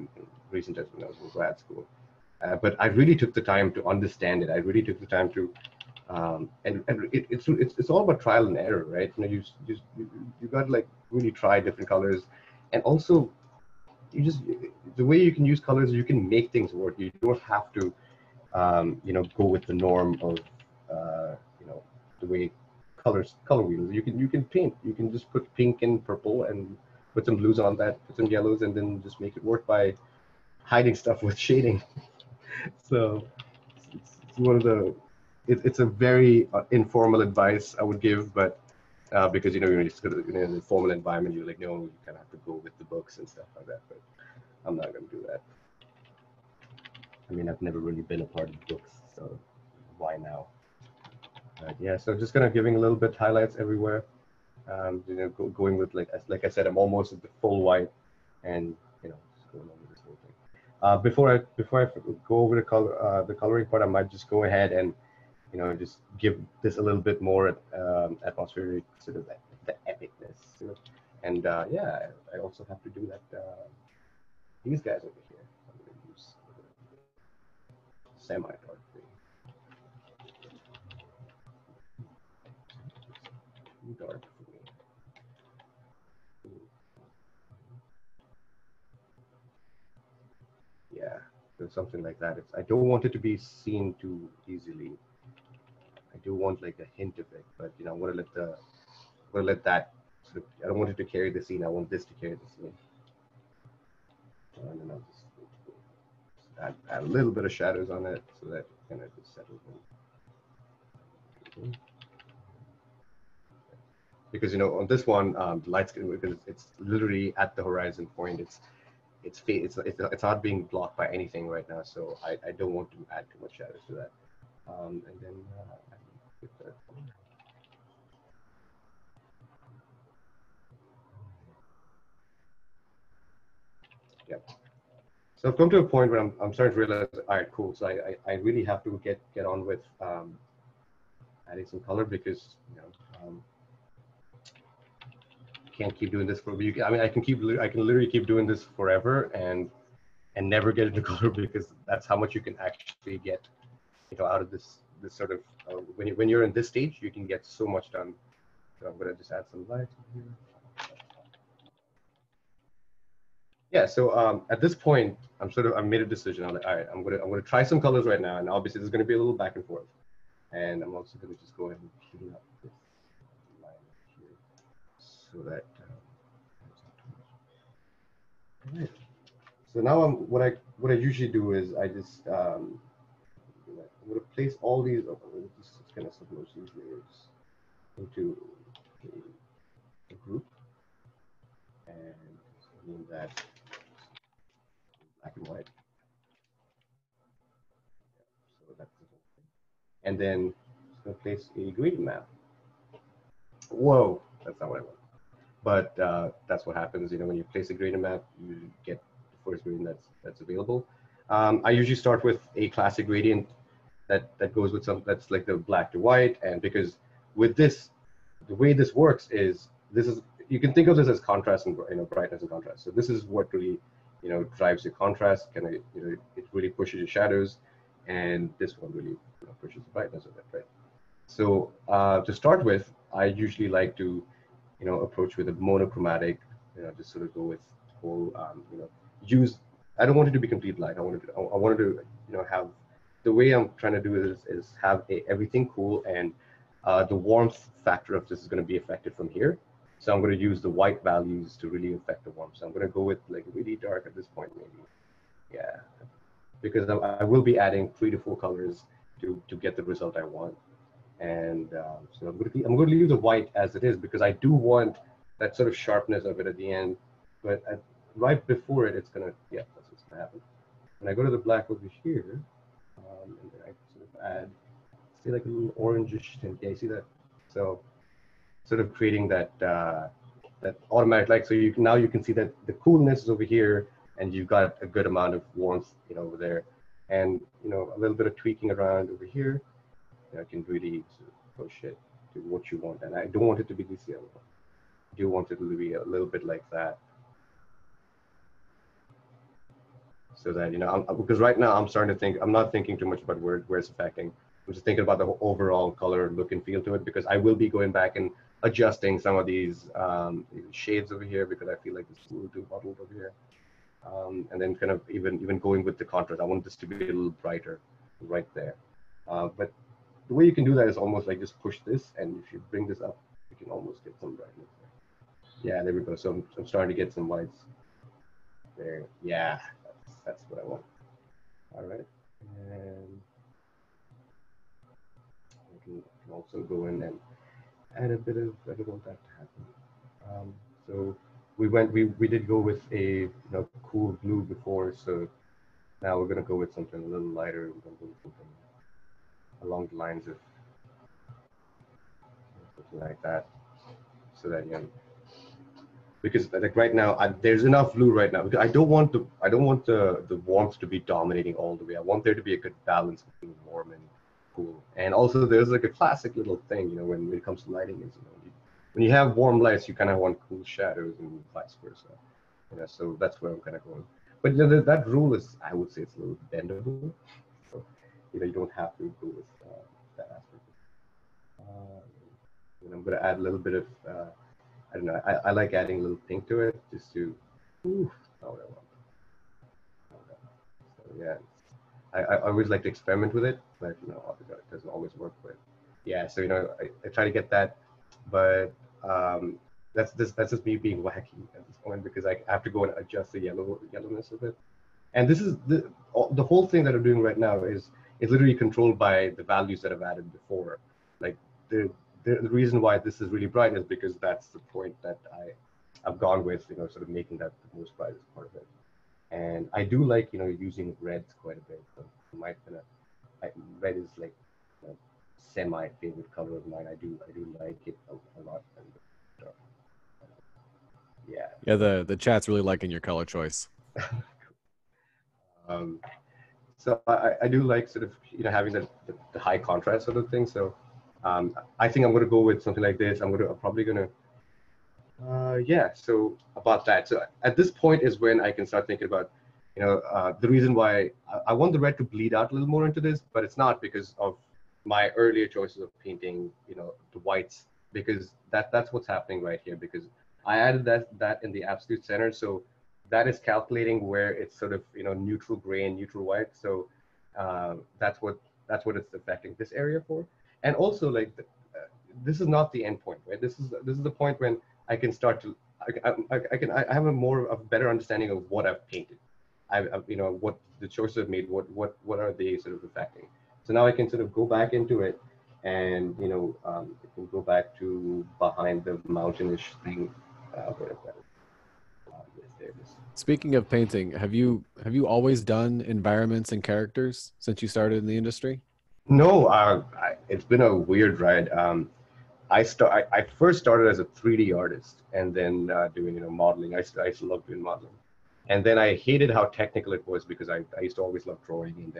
recent as when I was in grad school. But I really took the time to understand it. I really took the time to, and it's all about trial and error, right? You know, you got to like really try different colors, and also the way you can use colors, you can make things work. You don't have to, you know, go with the norm of, you know, the way color wheels. You can paint. You can just put pink and purple and put some blues on that, put some yellows, and then just make it work by hiding stuff with shading. So it's one of the, it's a very informal advice I would give, but because you know, you're just in an formal environment, you're like, no, you kind of have to go with the books and stuff like that. But I'm not going to do that. I mean, I've never really been a part of books, so why now? Yeah, so just kind of giving a little bit highlights everywhere. You know, going with like I said, I'm almost at the full white, and you know, just going over this whole thing. Before I go over the coloring part, I might just go ahead and, you know, just give this a little bit more atmospheric sort of the epicness. You know? And yeah, I also have to do that. These guys over here, I'm going to use semi-dark green. Too dark for me. Yeah, so something like that. I don't want it to be seen too easily. I do want like a hint of it, but you know, I'm gonna let that sort of, I don't want it to carry the scene. I want this to carry the scene. And then I'll just add a little bit of shadows on it so that it kind of just settles in. Because you know, on this one, the light's because it's literally at the horizon point. It's not being blocked by anything right now, so I don't want to add too much shadows to that. And then get that. Yep. So I've come to a point where I'm starting to realize, all right, cool. So I really have to get on with adding some color, because you know, can't keep doing this for a week. I mean, I can literally keep doing this forever and never get into color, because that's how much you can actually get, you know, out of this sort of when you're in this stage, you can get so much done. So I'm gonna just add some light here. Yeah, so at this point, I made a decision. I'm like, all right, I'm gonna try some colors right now, and obviously there's gonna be a little back and forth, and I'm also gonna just go ahead and clean up this line here, so that. All right. So now what I usually do is I just I'm gonna place all these. Just kind of submerge these layers into a group, and name that black and white. So that's the whole thing. And then just gonna place a gradient map. Whoa, that's not what I want. But that's what happens. You know, when you place a gradient map, you get the first gradient that's available. I usually start with a classic gradient that goes with some that's like the black to white, and because with this, the way this works is you can think of this as contrast and, you know, brightness and contrast. So this is what really, you know, drives your contrast. Kind of, you know, it really pushes your shadows, and this one really, you know, pushes the brightness of it, right? So to start with, I usually like to, you know, approach with a monochromatic, you know, just sort of go with whole, you know, use. I don't want it to be complete light. I wanted to, you know, have the way I'm trying to do it is have everything cool, and the warmth factor of this is going to be affected from here. So I'm going to use the white values to really affect the warmth. So I'm going to go with like really dark at this point, maybe. Yeah, because I will be adding 3 to 4 colors to get the result I want. And so I'm going to leave the white as it is because I do want that sort of sharpness of it at the end. But right before it, it's going to, yeah, that's what's going to happen. When I go to the black over here, and then I sort of add, see like a little orangish tint. Yeah, you see that? So sort of creating that that automatic light. So now you can see that the coolness is over here, and you've got a good amount of warmth, over there, and a little bit of tweaking around over here. I can really sort of push it to what you want, and I don't want it to be this yellow. I do want it to be a little bit like that, so that because right now I'm starting to think I'm not thinking too much about where it's affecting. I'm just thinking about the overall color, look, and feel to it, because I will be going back and adjusting some of these shades over here because I feel like it's a little too muddled over here. And then kind of even going with the contrast. I want this to be a little brighter right there. But the way you can do that is almost like just push this, and if you bring this up, you can almost get some brightness there. Yeah, there we go. So I'm starting to get some whites there. Yeah, that's what I want. All right. And I can also go in and add a bit of, I don't want that to happen. So we did go with a cool blue before, so now we're gonna go with something a little lighter. We're gonna go with something along the lines of something like that, so that because like right now there's enough blue right now because I don't want the warmth to be dominating all the way. I want there to be a good balance between warm and cool. And also there's like a classic little thing, when it comes to lighting is when you have warm lights, you kind of want cool shadows and vice versa. So that's where I'm kind of going. But that rule is, I would say, it's a little bendable. So you don't have to go with that aspect. And I'm going to add a little bit of I don't know. I like adding a little pink to it just to. Ooh, not what I want. So yeah, I always like to experiment with it, but it doesn't always work. But yeah, so I try to get that, but that's just me being wacky at this point because I have to go and adjust the yellowness of it. And this is the whole thing that I'm doing right now is literally controlled by the values that I've added before. Like the reason why this is really bright is because that's the point that I've gone with, sort of making that the most brightest part of it. And I do like, using reds quite a bit. So red is like a semi-favorite color of mine. I do like it a lot. Yeah. Yeah, the chat's really liking your color choice. So I do like sort of having the high contrast sort of thing. So I think I'm going to go with something like this. I'm probably going to yeah. So about that. So at this point is when I can start thinking about the reason why I want the red to bleed out a little more into this, but it's not because of my earlier choices of painting the whites, because that's what's happening right here, because I added that in the absolute center. So that is calculating where it's sort of neutral gray and neutral white. So that's what it's affecting this area for. And also like this is not the end point, right? This is the point when I can start to I have a better understanding of what I've painted. What the choices I've made, what are they sort of affecting. So now I can sort of go back into it, and it can go back to behind the mountainish thing. There it is. Speaking of painting, have you always done environments and characters since you started in the industry? No, it's been a weird ride. I first started as a 3D artist, and then doing modeling. I used to love doing modeling, and then I hated how technical it was because I used to always love drawing,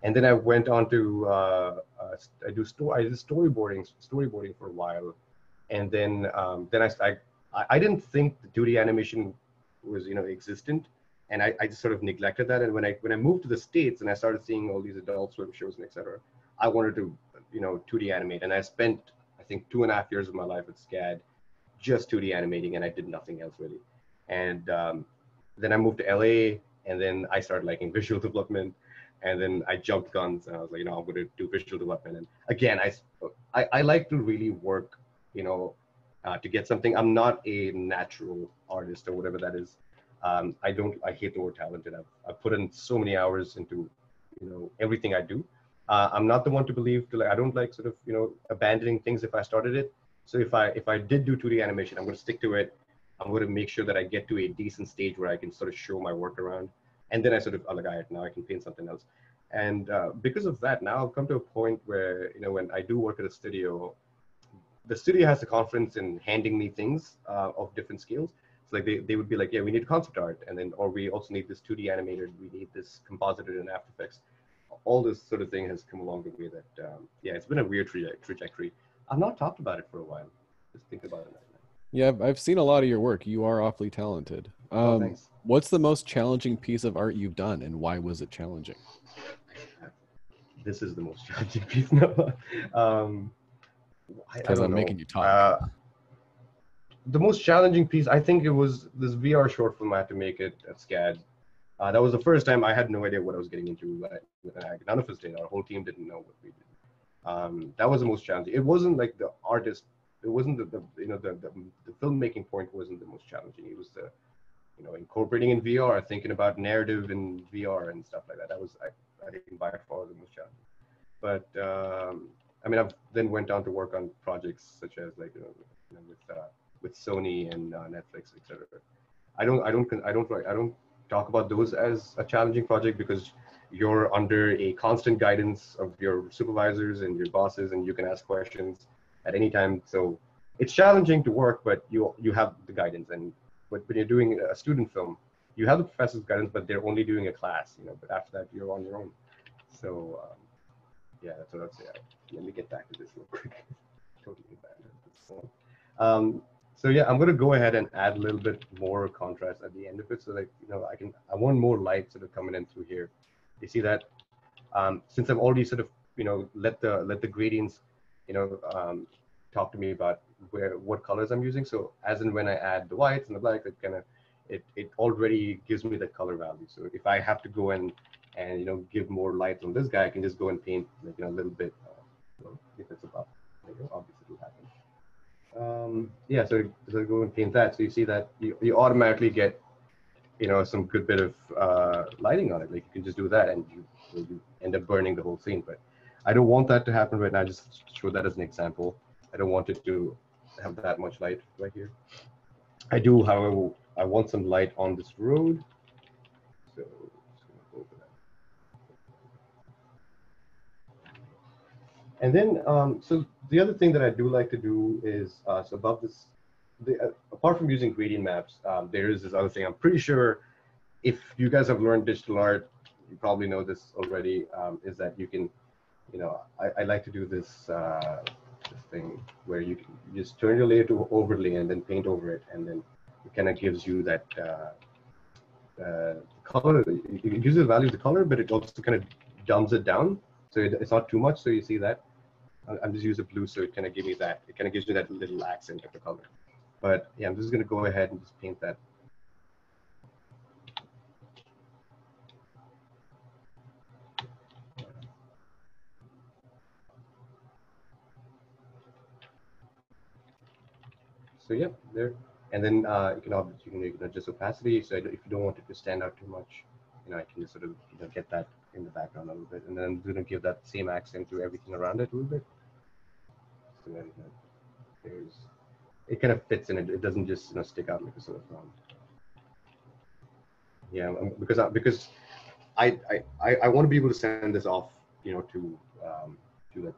and then I went on to I did storyboarding for a while, and then I didn't think the 2D animation was existent, and I just sort of neglected that. And when I moved to the States and I started seeing all these Adult Swim shows and etc., I wanted to 2D animate, and I spent I think 2.5 years of my life at SCAD just 2D animating, and I did nothing else really. And then I moved to LA, and then I started liking visual development, and then I jumped guns, and I was like, I'm going to do visual development. And again, I like to really work, to get something. I'm not a natural artist or whatever that is. I hate the word talented. I've put in so many hours into, everything I do. I'm not the one to believe to, like, I don't like sort of, abandoning things if I started it. So if I did do 2D animation, I'm going to stick to it. I'm going to make sure that I get to a decent stage where I can sort of show my work around. And then I sort of, oh, like, now I can paint something else. And because of that, now I've come to a point where, when I do work at a studio, the studio has the confidence in handing me things of different scales. So like they would be like, yeah, we need concept art. And then, or we also need this 2D animated, we need this composited in After Effects. All this sort of thing has come along the way that, yeah, it's been a weird trajectory. I've not talked about it for a while. Just think about it right now. Yeah, I've seen a lot of your work. You are awfully talented. Oh, thanks. What's the most challenging piece of art you've done, and why was it challenging? This is the most challenging piece now. Because I'm making you talk. The most challenging piece, I think it was this VR short film I had to make it at SCAD. That was the first time. I had no idea what I was getting into. None of us did. Our whole team didn't know what we did. That was the most challenging. It wasn't like the artist. It wasn't the filmmaking point wasn't the most challenging. It was the, incorporating in VR, thinking about narrative in VR and stuff like that. That was, I think, by far the most challenging. But I mean, I've then went on to work on projects such as like with Sony and Netflix, etc. I don't talk about those as a challenging project because you're under a constant guidance of your supervisors and your bosses, and you can ask questions at any time. So it's challenging to work, but you have the guidance. And when you're doing a student film, you have the professor's guidance, but they're only doing a class, But after that, you're on your own. So yeah, that's what I'd say. Let me get back to this real quick. Totally abandoned. So yeah, I'm gonna go ahead and add a little bit more contrast at the end of it, so that I want more light sort of coming in through here. You see that? Since I've already sort of let the gradients talk to me about what colors I'm using. So as and when I add the whites and the blacks, it already gives me the color value. So if I have to go in and give more light on this guy, I can just go and paint like a little bit. If it's above, obviously it will happen. Yeah, so go and paint that. So you see that you automatically get some good bit of lighting on it. Like you can just do that, and you end up burning the whole scene. But I don't want that to happen right now. I just show that as an example. I don't want it to have that much light right here. I do, however, I want some light on this road. So just gonna go over that. And then, so the other thing that I do like to do is, so above this, apart from using gradient maps, there is this other thing. I'm pretty sure if you guys have learned digital art, you probably know this already, is that you can, I like to do this, this thing where you can just turn your layer to overlay and then paint over it, and then it kind of gives you that color. It gives you the value of the color, but it also kind of dumbs it down, so it's not too much. So you see that I'm just using blue, so it kind of gives me that. It kind of gives me that little accent of the color. But yeah, I'm just going to go ahead and just paint that. So yeah, there. And then you can adjust opacity. So if you don't want it to stand out too much, I can just sort of get that in the background a little bit, and then I'm going to give that same accent to everything around it a little bit. So then it kind of fits in it. It doesn't just stick out like a sort of yeah, because I want to be able to send this off to the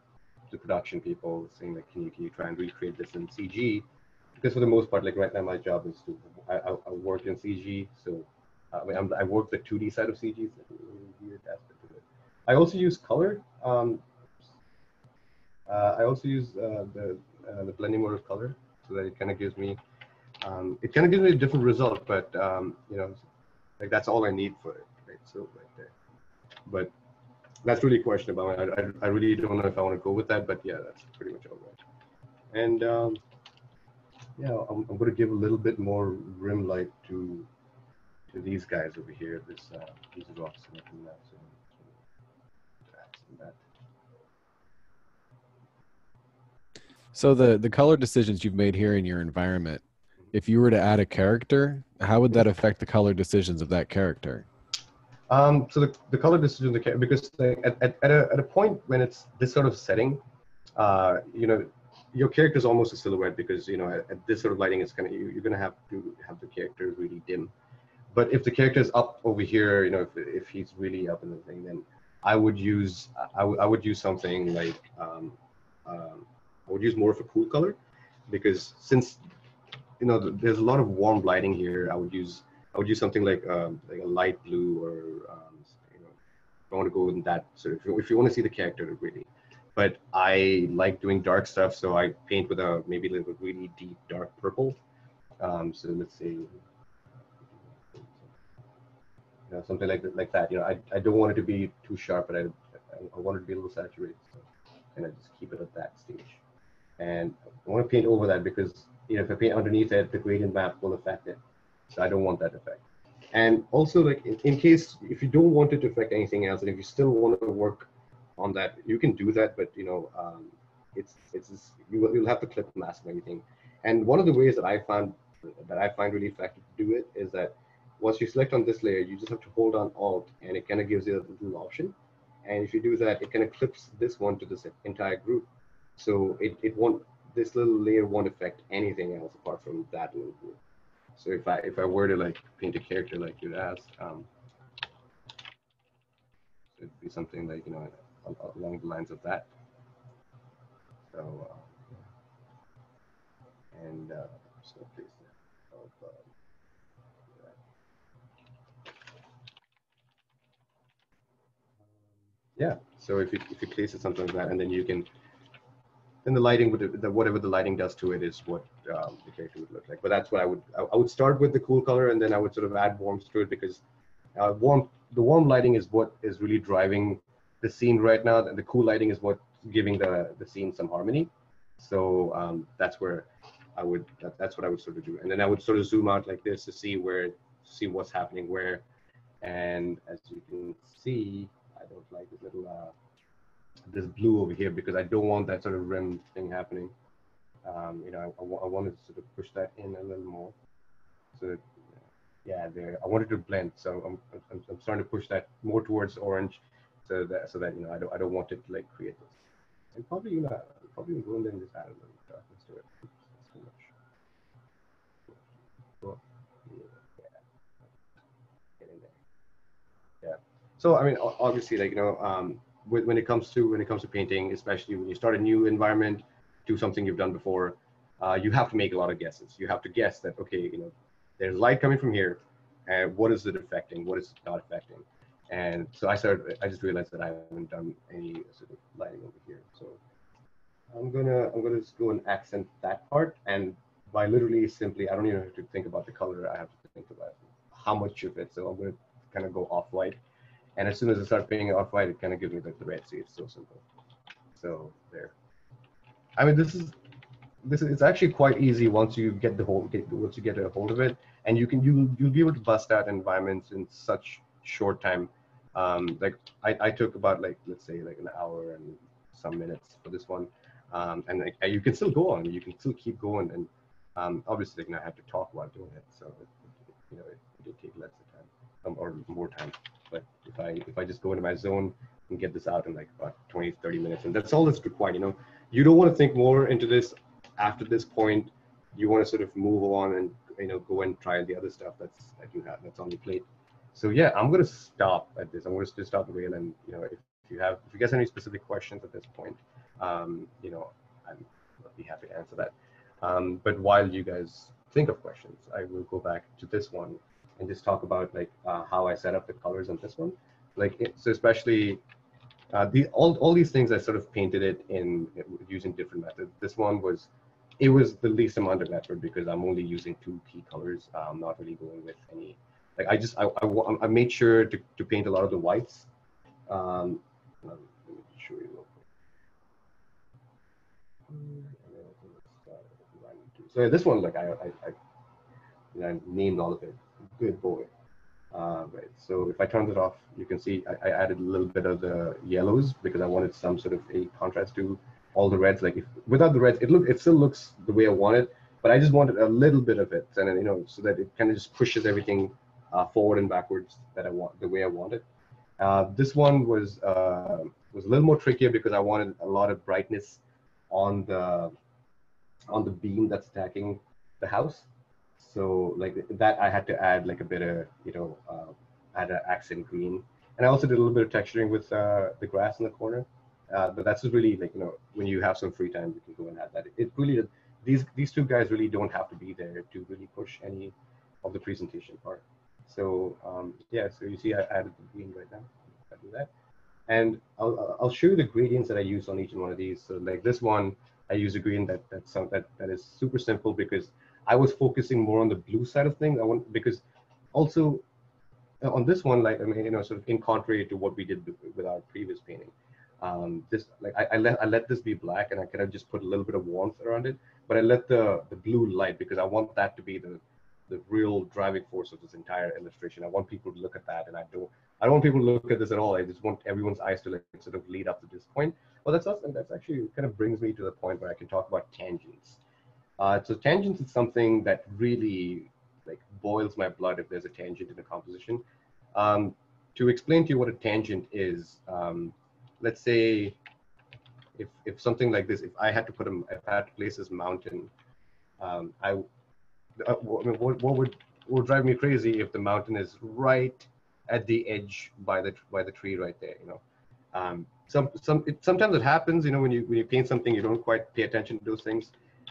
production people, saying like, can you try and recreate this in CG? Because for the most part, like right now, my job is to I work in CG, so I work the 2D side of CG. So really weird aspect of it. I also use color. I also use the blending mode of color, so that it kind of gives me a different result. But like that's all I need for it, right? So right there. But that's really questionable. I really don't know if I want to go with that, but yeah, that's pretty much all right. And yeah, I'm going to give a little bit more rim light to these guys over here. These rocks and that. So that. So the color decisions you've made here in your environment, if you were to add a character, how would that affect the color decisions of that character? So the color decision, because like at a point when it's this sort of setting, you know, your character is almost a silhouette, because you know at this sort of lighting, it's gonna you're gonna have to have the character really dim. But if the character is up over here, you know, if he's really up in the thing, then I would use I would use something like I would use more of a cool color, because since you know there's a lot of warm lighting here, I would use something like a light blue, or you know, I want to go in that sort of, if you want to see the character really. But I like doing dark stuff, so I paint with a maybe like a really deep dark purple. So let's say, you know, something like that. You know, I don't want it to be too sharp, but I want it to be a little saturated. So, and I just keep it at that stage. And I want to paint over that, because you know if I paint underneath it, the gradient map will affect it. So I don't want that effect. And also, like in case if you don't want it to affect anything else, and if you still want to work on that, you can do that. But you know, it's just, you'll have to clip mask and everything. And one of the ways that I find really effective to do it is that once you select on this layer, you just have to hold on Alt, and it kind of gives you a little option. And if you do that, it kind of clips this one to this entire group. So it won't, this little layer won't affect anything else apart from that little group. So if I were to like paint a character like you'd asked, it'd be something like, you know, along the lines of that. So and just gonna place that of, yeah. So if you place it something like that, and then you can, then the lighting would, whatever the lighting does to it is what the character would look like. But that's what I would start with the cool color, and then I would sort of add warmth to it, because the warm lighting is what is really driving the scene right now, and the cool lighting is what's giving the scene some harmony. So that's where that's what I would sort of do, and then I would sort of zoom out like this to see what's happening where. And as you can see, I don't like this little this blue over here, because I don't want that sort of rim thing happening. You know, I wanted to sort of push that in a little more. So yeah, there. I wanted to blend, so I'm starting to push that more towards orange, so that you know I don't want it to like create this. And probably, you know, probably go in there and just add a little darkness to it. That's too much. Cool. Yeah, get in there. Yeah. So I mean, obviously, like, you know, when it comes to painting, especially when you start a new environment, do something you've done before, you have to make a lot of guesses. You have to guess that, okay, you know, there's light coming from here, and what is it affecting? What is it not affecting? And so I just realized that I haven't done any sort of lighting over here. So I'm gonna just go and accent that part, and by literally simply, I don't even have to think about the color. I have to think about how much of it. So I'm gonna kind of go off white. And as soon as I start painting off-white, it kind of gives me the red. See, it's so simple. So there. I mean, this is it's actually quite easy once you get once you get a hold of it, and you'll be able to bust out environments in such short time. Like I took about, like, let's say like an hour and some minutes for this one, and like, you can still go on. You can still keep going, and obviously, like, I have to talk while doing it, so you know, it did take less time or more time. But if I just go into my zone and get this out in like about 20-30 minutes, and that's all that's required. You know, you don't want to think more into this after this point. You want to sort of move on and, you know, go and try the other stuff that you have that's on the plate. So yeah, I'm going to stop at this. I'm going to stop the reel, and, you know, if you guys have any specific questions at this point, you know, I'd be happy to answer that. But while you guys think of questions, I will go back to this one and just talk about, like, how I set up the colors on this one. Like, so especially all these things, I sort of painted it in using different methods. This one was the least amount of effort, because I'm only using 2 key colors. I'm not really going with any, like, I made sure to paint a lot of the whites. Let me show you real quick. So this one, like, I named all of it. Good boy. Right. So if I turn it off, you can see I added a little bit of the yellows, because I wanted some sort of a contrast to all the reds. Like if without the reds, it still looks the way I want it, but I just wanted a little bit of it, and then, so that it kind of just pushes everything forward and backwards that I want, the way I want it. This one was a little more trickier because I wanted a lot of brightness on the beam that's attacking the house. So like that, I had to add like a bit of, add an accent green. And I also did a little bit of texturing with the grass in the corner. But that's just really like, when you have some free time, you can go and add that. It really, these two guys really don't have to be there to really push any of the presentation part. So yeah, so you see I added the green right now. I do that. And I'll show you the gradients that I use on each one of these. So like this one, I use a gradient that is super simple because I was focusing more on the blue side of things. Because also on this one, like, I mean, sort of in contrary to what we did with our previous painting, this, like, I let this be black, and I kind of just put a little bit of warmth around it, but I let the blue light, because I want that to be the real driving force of this entire illustration. I want people to look at that, and I don't want people to look at this at all. I just want everyone's eyes to like sort of lead up to this point. Well, that's actually kind of brings me to the point where I can talk about tangents. So tangents is something that really like boils my blood if there's a tangent in a composition. To explain to you what a tangent is, let's say if something like this, if I had to place this mountain, what would drive me crazy if the mountain is right at the edge by the tree right there, sometimes it happens, when you paint something, you don't quite pay attention to those things,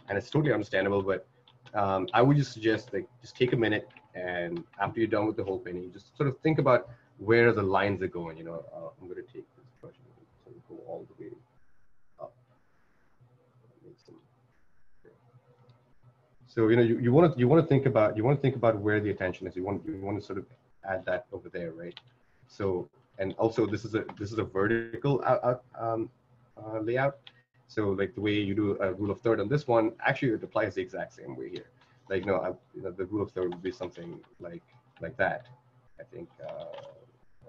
and it's totally understandable. But I would just suggest, like, just take a minute, and after you're done with the whole painting, just sort of think about where the lines are going. I'm going to take this brush and go all the way up. So you want to think about where the attention is. You want to sort of add that over there, right? So, and also this is a vertical layout. So like the way you do a rule of third on this one, actually it applies the exact same way here. Like the rule of third would be something like that. I think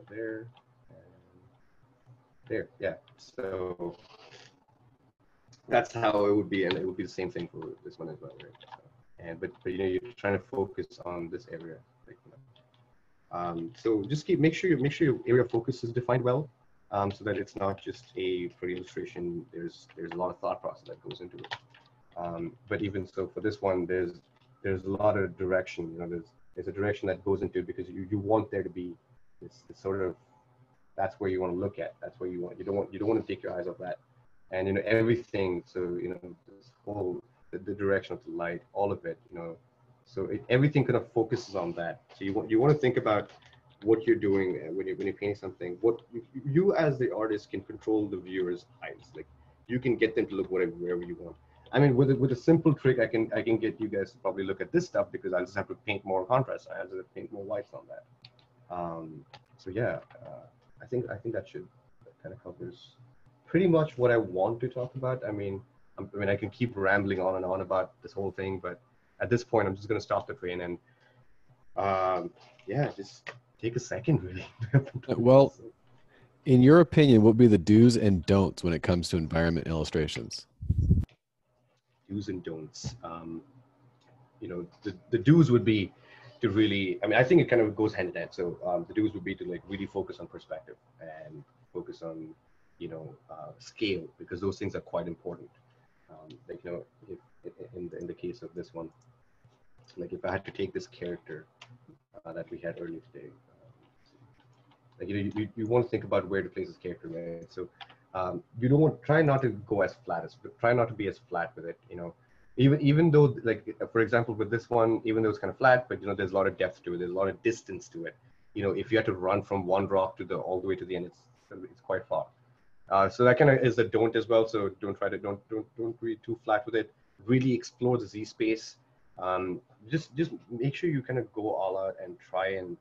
there and there, yeah. So that's how it would be, and it would be the same thing for this one as well, right? But you're trying to focus on this area. So just make sure your area of focus is defined well, so that it's not just a pretty illustration. There's a lot of thought process that goes into it. But even so, for this one, there's a lot of direction. There's a direction that goes into it, because you want there to be this sort of, that's where you want to look at. That's where you don't want to take your eyes off that. And everything. So this whole the direction of the light, all of it. So everything kind of focuses on that. So you want to think about what you're doing when you're painting something. What you as the artist can control the viewer's eyes. Like, you can get them to look wherever you want. I mean, with a simple trick, I can get you guys to probably look at this stuff, because I'll just have to paint more contrast. I have to paint more whites on that. So yeah, I think that kind of covers pretty much what I want to talk about. I mean, I can keep rambling on and on about this whole thing, but at this point, I'm just going to stop the train and, yeah, just take a second, really. Well, in your opinion, what would be the do's and don'ts when it comes to environment illustrations? Do's and don'ts. The do's would be to really, I think it kind of goes hand in hand. So the do's would be to like really focus on perspective and focus on, scale, because those things are quite important. If in the case of this one, like if I had to take this character that we had earlier today, like you want to think about where to place this character, right? So you don't try not to go as flat try not to be as flat with it, even though, like, for example, with this one, even though it's kind of flat, but there's a lot of depth to it, there's a lot of distance to it. If you had to run from one rock to all the way to the end, it's quite far. So that kind of is the don't as well. So don't be too flat with it. Really explore the Z space. Just make sure you kind of go all out and try and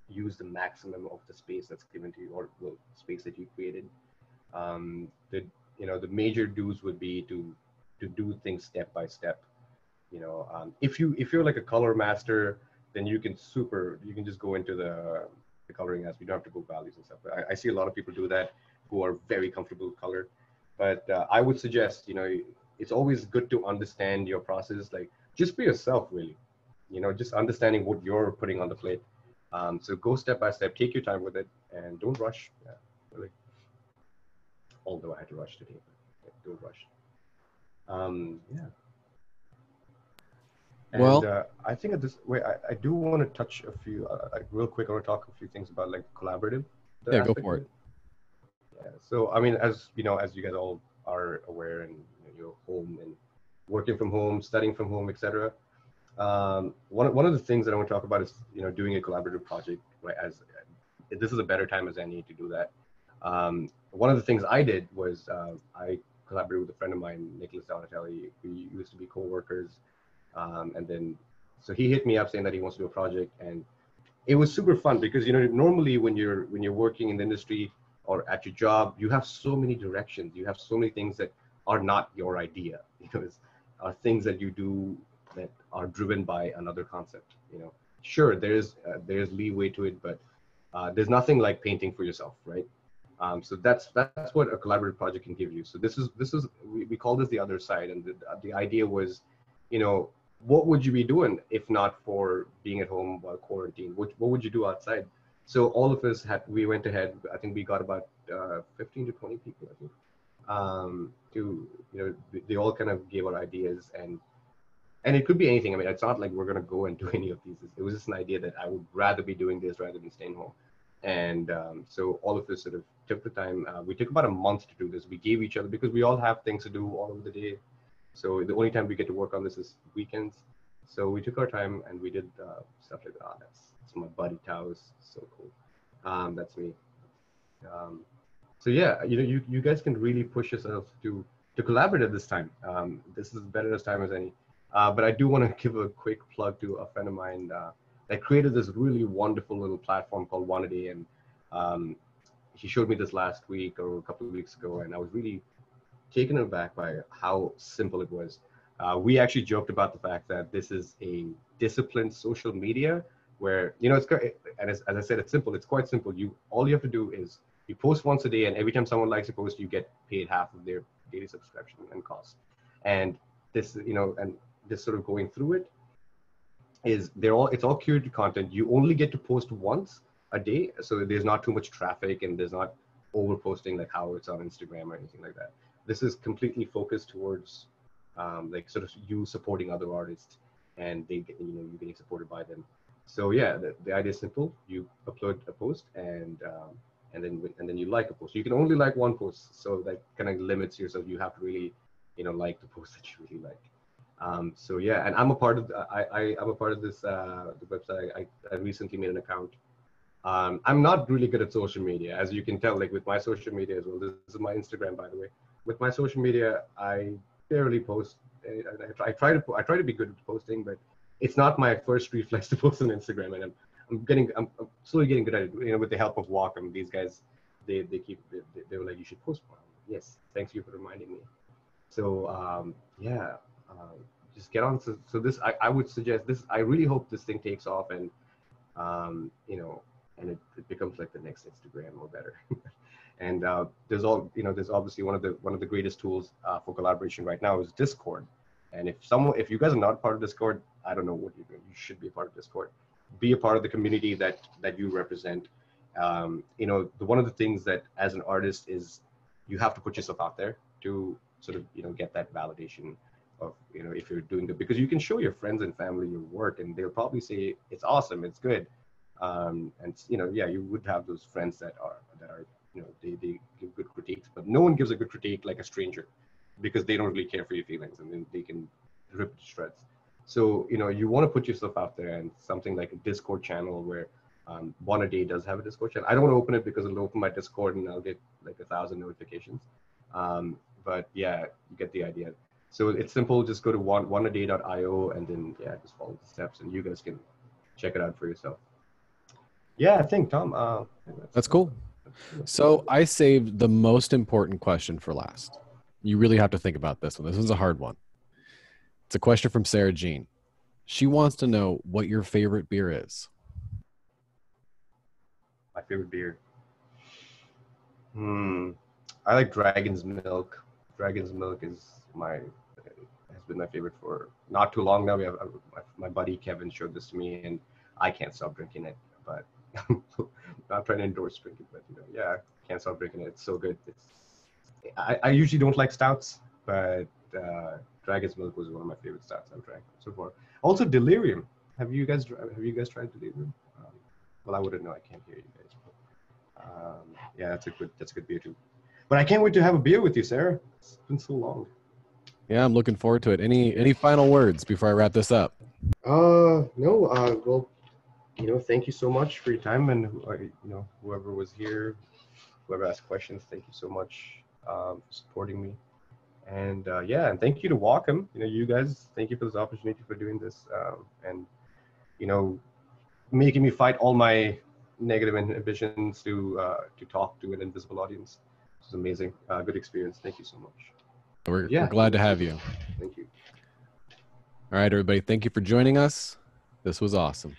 use the maximum of the space that's given to you, or space that you created. The major do's would be to do things step by step. If you're like a color master, then you can just go into the coloring aspect. You don't have to go values and stuff. But I see a lot of people do that who are very comfortable with color. But I would suggest, it's always good to understand your process, like just for yourself, really, just understanding what you're putting on the plate. So go step by step, take your time with it, and don't rush. Yeah, really. Although I had to rush today, but don't rush. Yeah. And Well, I think at this way, I do want to touch a few, like real quick, I want to talk a few things about like collaborative, the yeah, go aspect for of it. it. Yeah. So, I mean, as as you guys all are aware, and you're home and working from home, studying from home, etc. One of the things that I want to talk about is, doing a collaborative project, right? As this is a better time as any to do that. One of the things I did was I collaborated with a friend of mine, Nicholas Donatelli. We used to be co-workers, and then so he hit me up saying that he wants to do a project, and it was super fun because normally when you're working in the industry or at your job, you have so many directions, you have so many things that are not your idea. Are things that you do that are driven by another concept. Sure, there's leeway to it, but there's nothing like painting for yourself, right? So that's what a collaborative project can give you. So this is we call this the other side, and the idea was, you know, what would you be doing if not for being at home while quarantine? What would you do outside? So all of us we went ahead. I think we got about 15 to 20 people, I think. To they all kind of gave our ideas, and it could be anything. I mean, it's not like we're gonna go and do any of these. It was just an idea that I would rather be doing this rather than staying home. And so all of us sort of took the time. We took about a month to do this. We gave each other, because we all have things to do all over the day. So the only time we get to work on this is weekends. So we took our time and we did stuff like that. Oh, that's my buddy Taos. So cool. That's me. Um, so yeah, you guys can really push yourselves to collaborate at this time. This is better as time as any. But I do want to give a quick plug to a friend of mine that created this really wonderful little platform called One a Day, and um, he showed me this last week or a couple of weeks ago, and I was really taken aback by how simple it was. We actually joked about the fact that this is a disciplined social media where, and as I said, it's simple. It's quite simple. All you have to do is you post once a day, and every time someone likes a post, you get paid half of their daily subscription and cost. And and this sort of going through it is it's all curated content. You only get to post once a day, so there's not too much traffic and there's not over posting like how it's on Instagram or anything like that. This is completely focused towards like sort of you supporting other artists, and you getting supported by them. So yeah, the idea is simple. You upload a post, and then you like a post. You can only like one post, so that kind of limits yourself. You have to really like the post that you really like. So yeah, and I'm a part of I'm a part of this the website. I recently made an account. I'm not really good at social media, as you can tell, like with my social media as well. This is my Instagram, by the way. With my social media, I barely post. I try to be good at posting, but it's not my first reflex to post on Instagram, and I'm slowly getting good at it. With the help of Wacom, these guys, they were like, you should post more. Yes, thanks you for reminding me. So yeah, just get on. So this, I would suggest this. I really hope this thing takes off, and and it becomes like the next Instagram or better. And there's obviously one of the greatest tools for collaboration right now is Discord. And if you guys are not part of Discord, I don't know what you're doing. You should be a part of Discord. Be a part of the community that you represent. One of the things that as an artist is you have to put yourself out there to sort of get that validation of if you're doing good, because you can show your friends and family your work and they'll probably say it's awesome, it's good. And yeah, you would have those friends that are they give good critiques, but no one gives a good critique like a stranger, because they don't really care for your feelings, and then they can rip to shreds. So you want to put yourself out there, and something like a Discord channel where One a Day does have a Discord channel. I don't want to open it because it'll open my Discord and I'll get like 1,000 notifications. But yeah, you get the idea. So it's simple. Just go to oneaday.io and then just follow the steps, and you guys can check it out for yourself. Yeah, I think Tom. That's cool. So I saved the most important question for last. You really have to think about this one. This is a hard one. It's a question from Sarah Jean. She wants to know what your favorite beer is. My favorite beer. I like Dragon's Milk. Dragon's Milk has been my favorite for not too long now. We have my buddy Kevin showed this to me, and I can't stop drinking it. But not trying to endorse drinking, but yeah, can't stop drinking it. It's so good. I usually don't like stouts, but Dragon's Milk was one of my favorite stouts I've drank so far. Also, Delirium. Have you guys tried Delirium? Well, I wouldn't know. I can't hear you guys. Yeah, that's a good beer too. But I can't wait to have a beer with you, Sarah. It's been so long. Yeah, I'm looking forward to it. Any final words before I wrap this up? No. Well, thank you so much for your time, and whoever was here, whoever asked questions, thank you so much for supporting me. And and thank you to Wacom. You guys, thank you for this opportunity for doing this, and making me fight all my negative inhibitions to talk to an invisible audience. This is amazing. Good experience. Thank you so much. We're glad to have you. Thank you. All right, everybody. Thank you for joining us. This was awesome.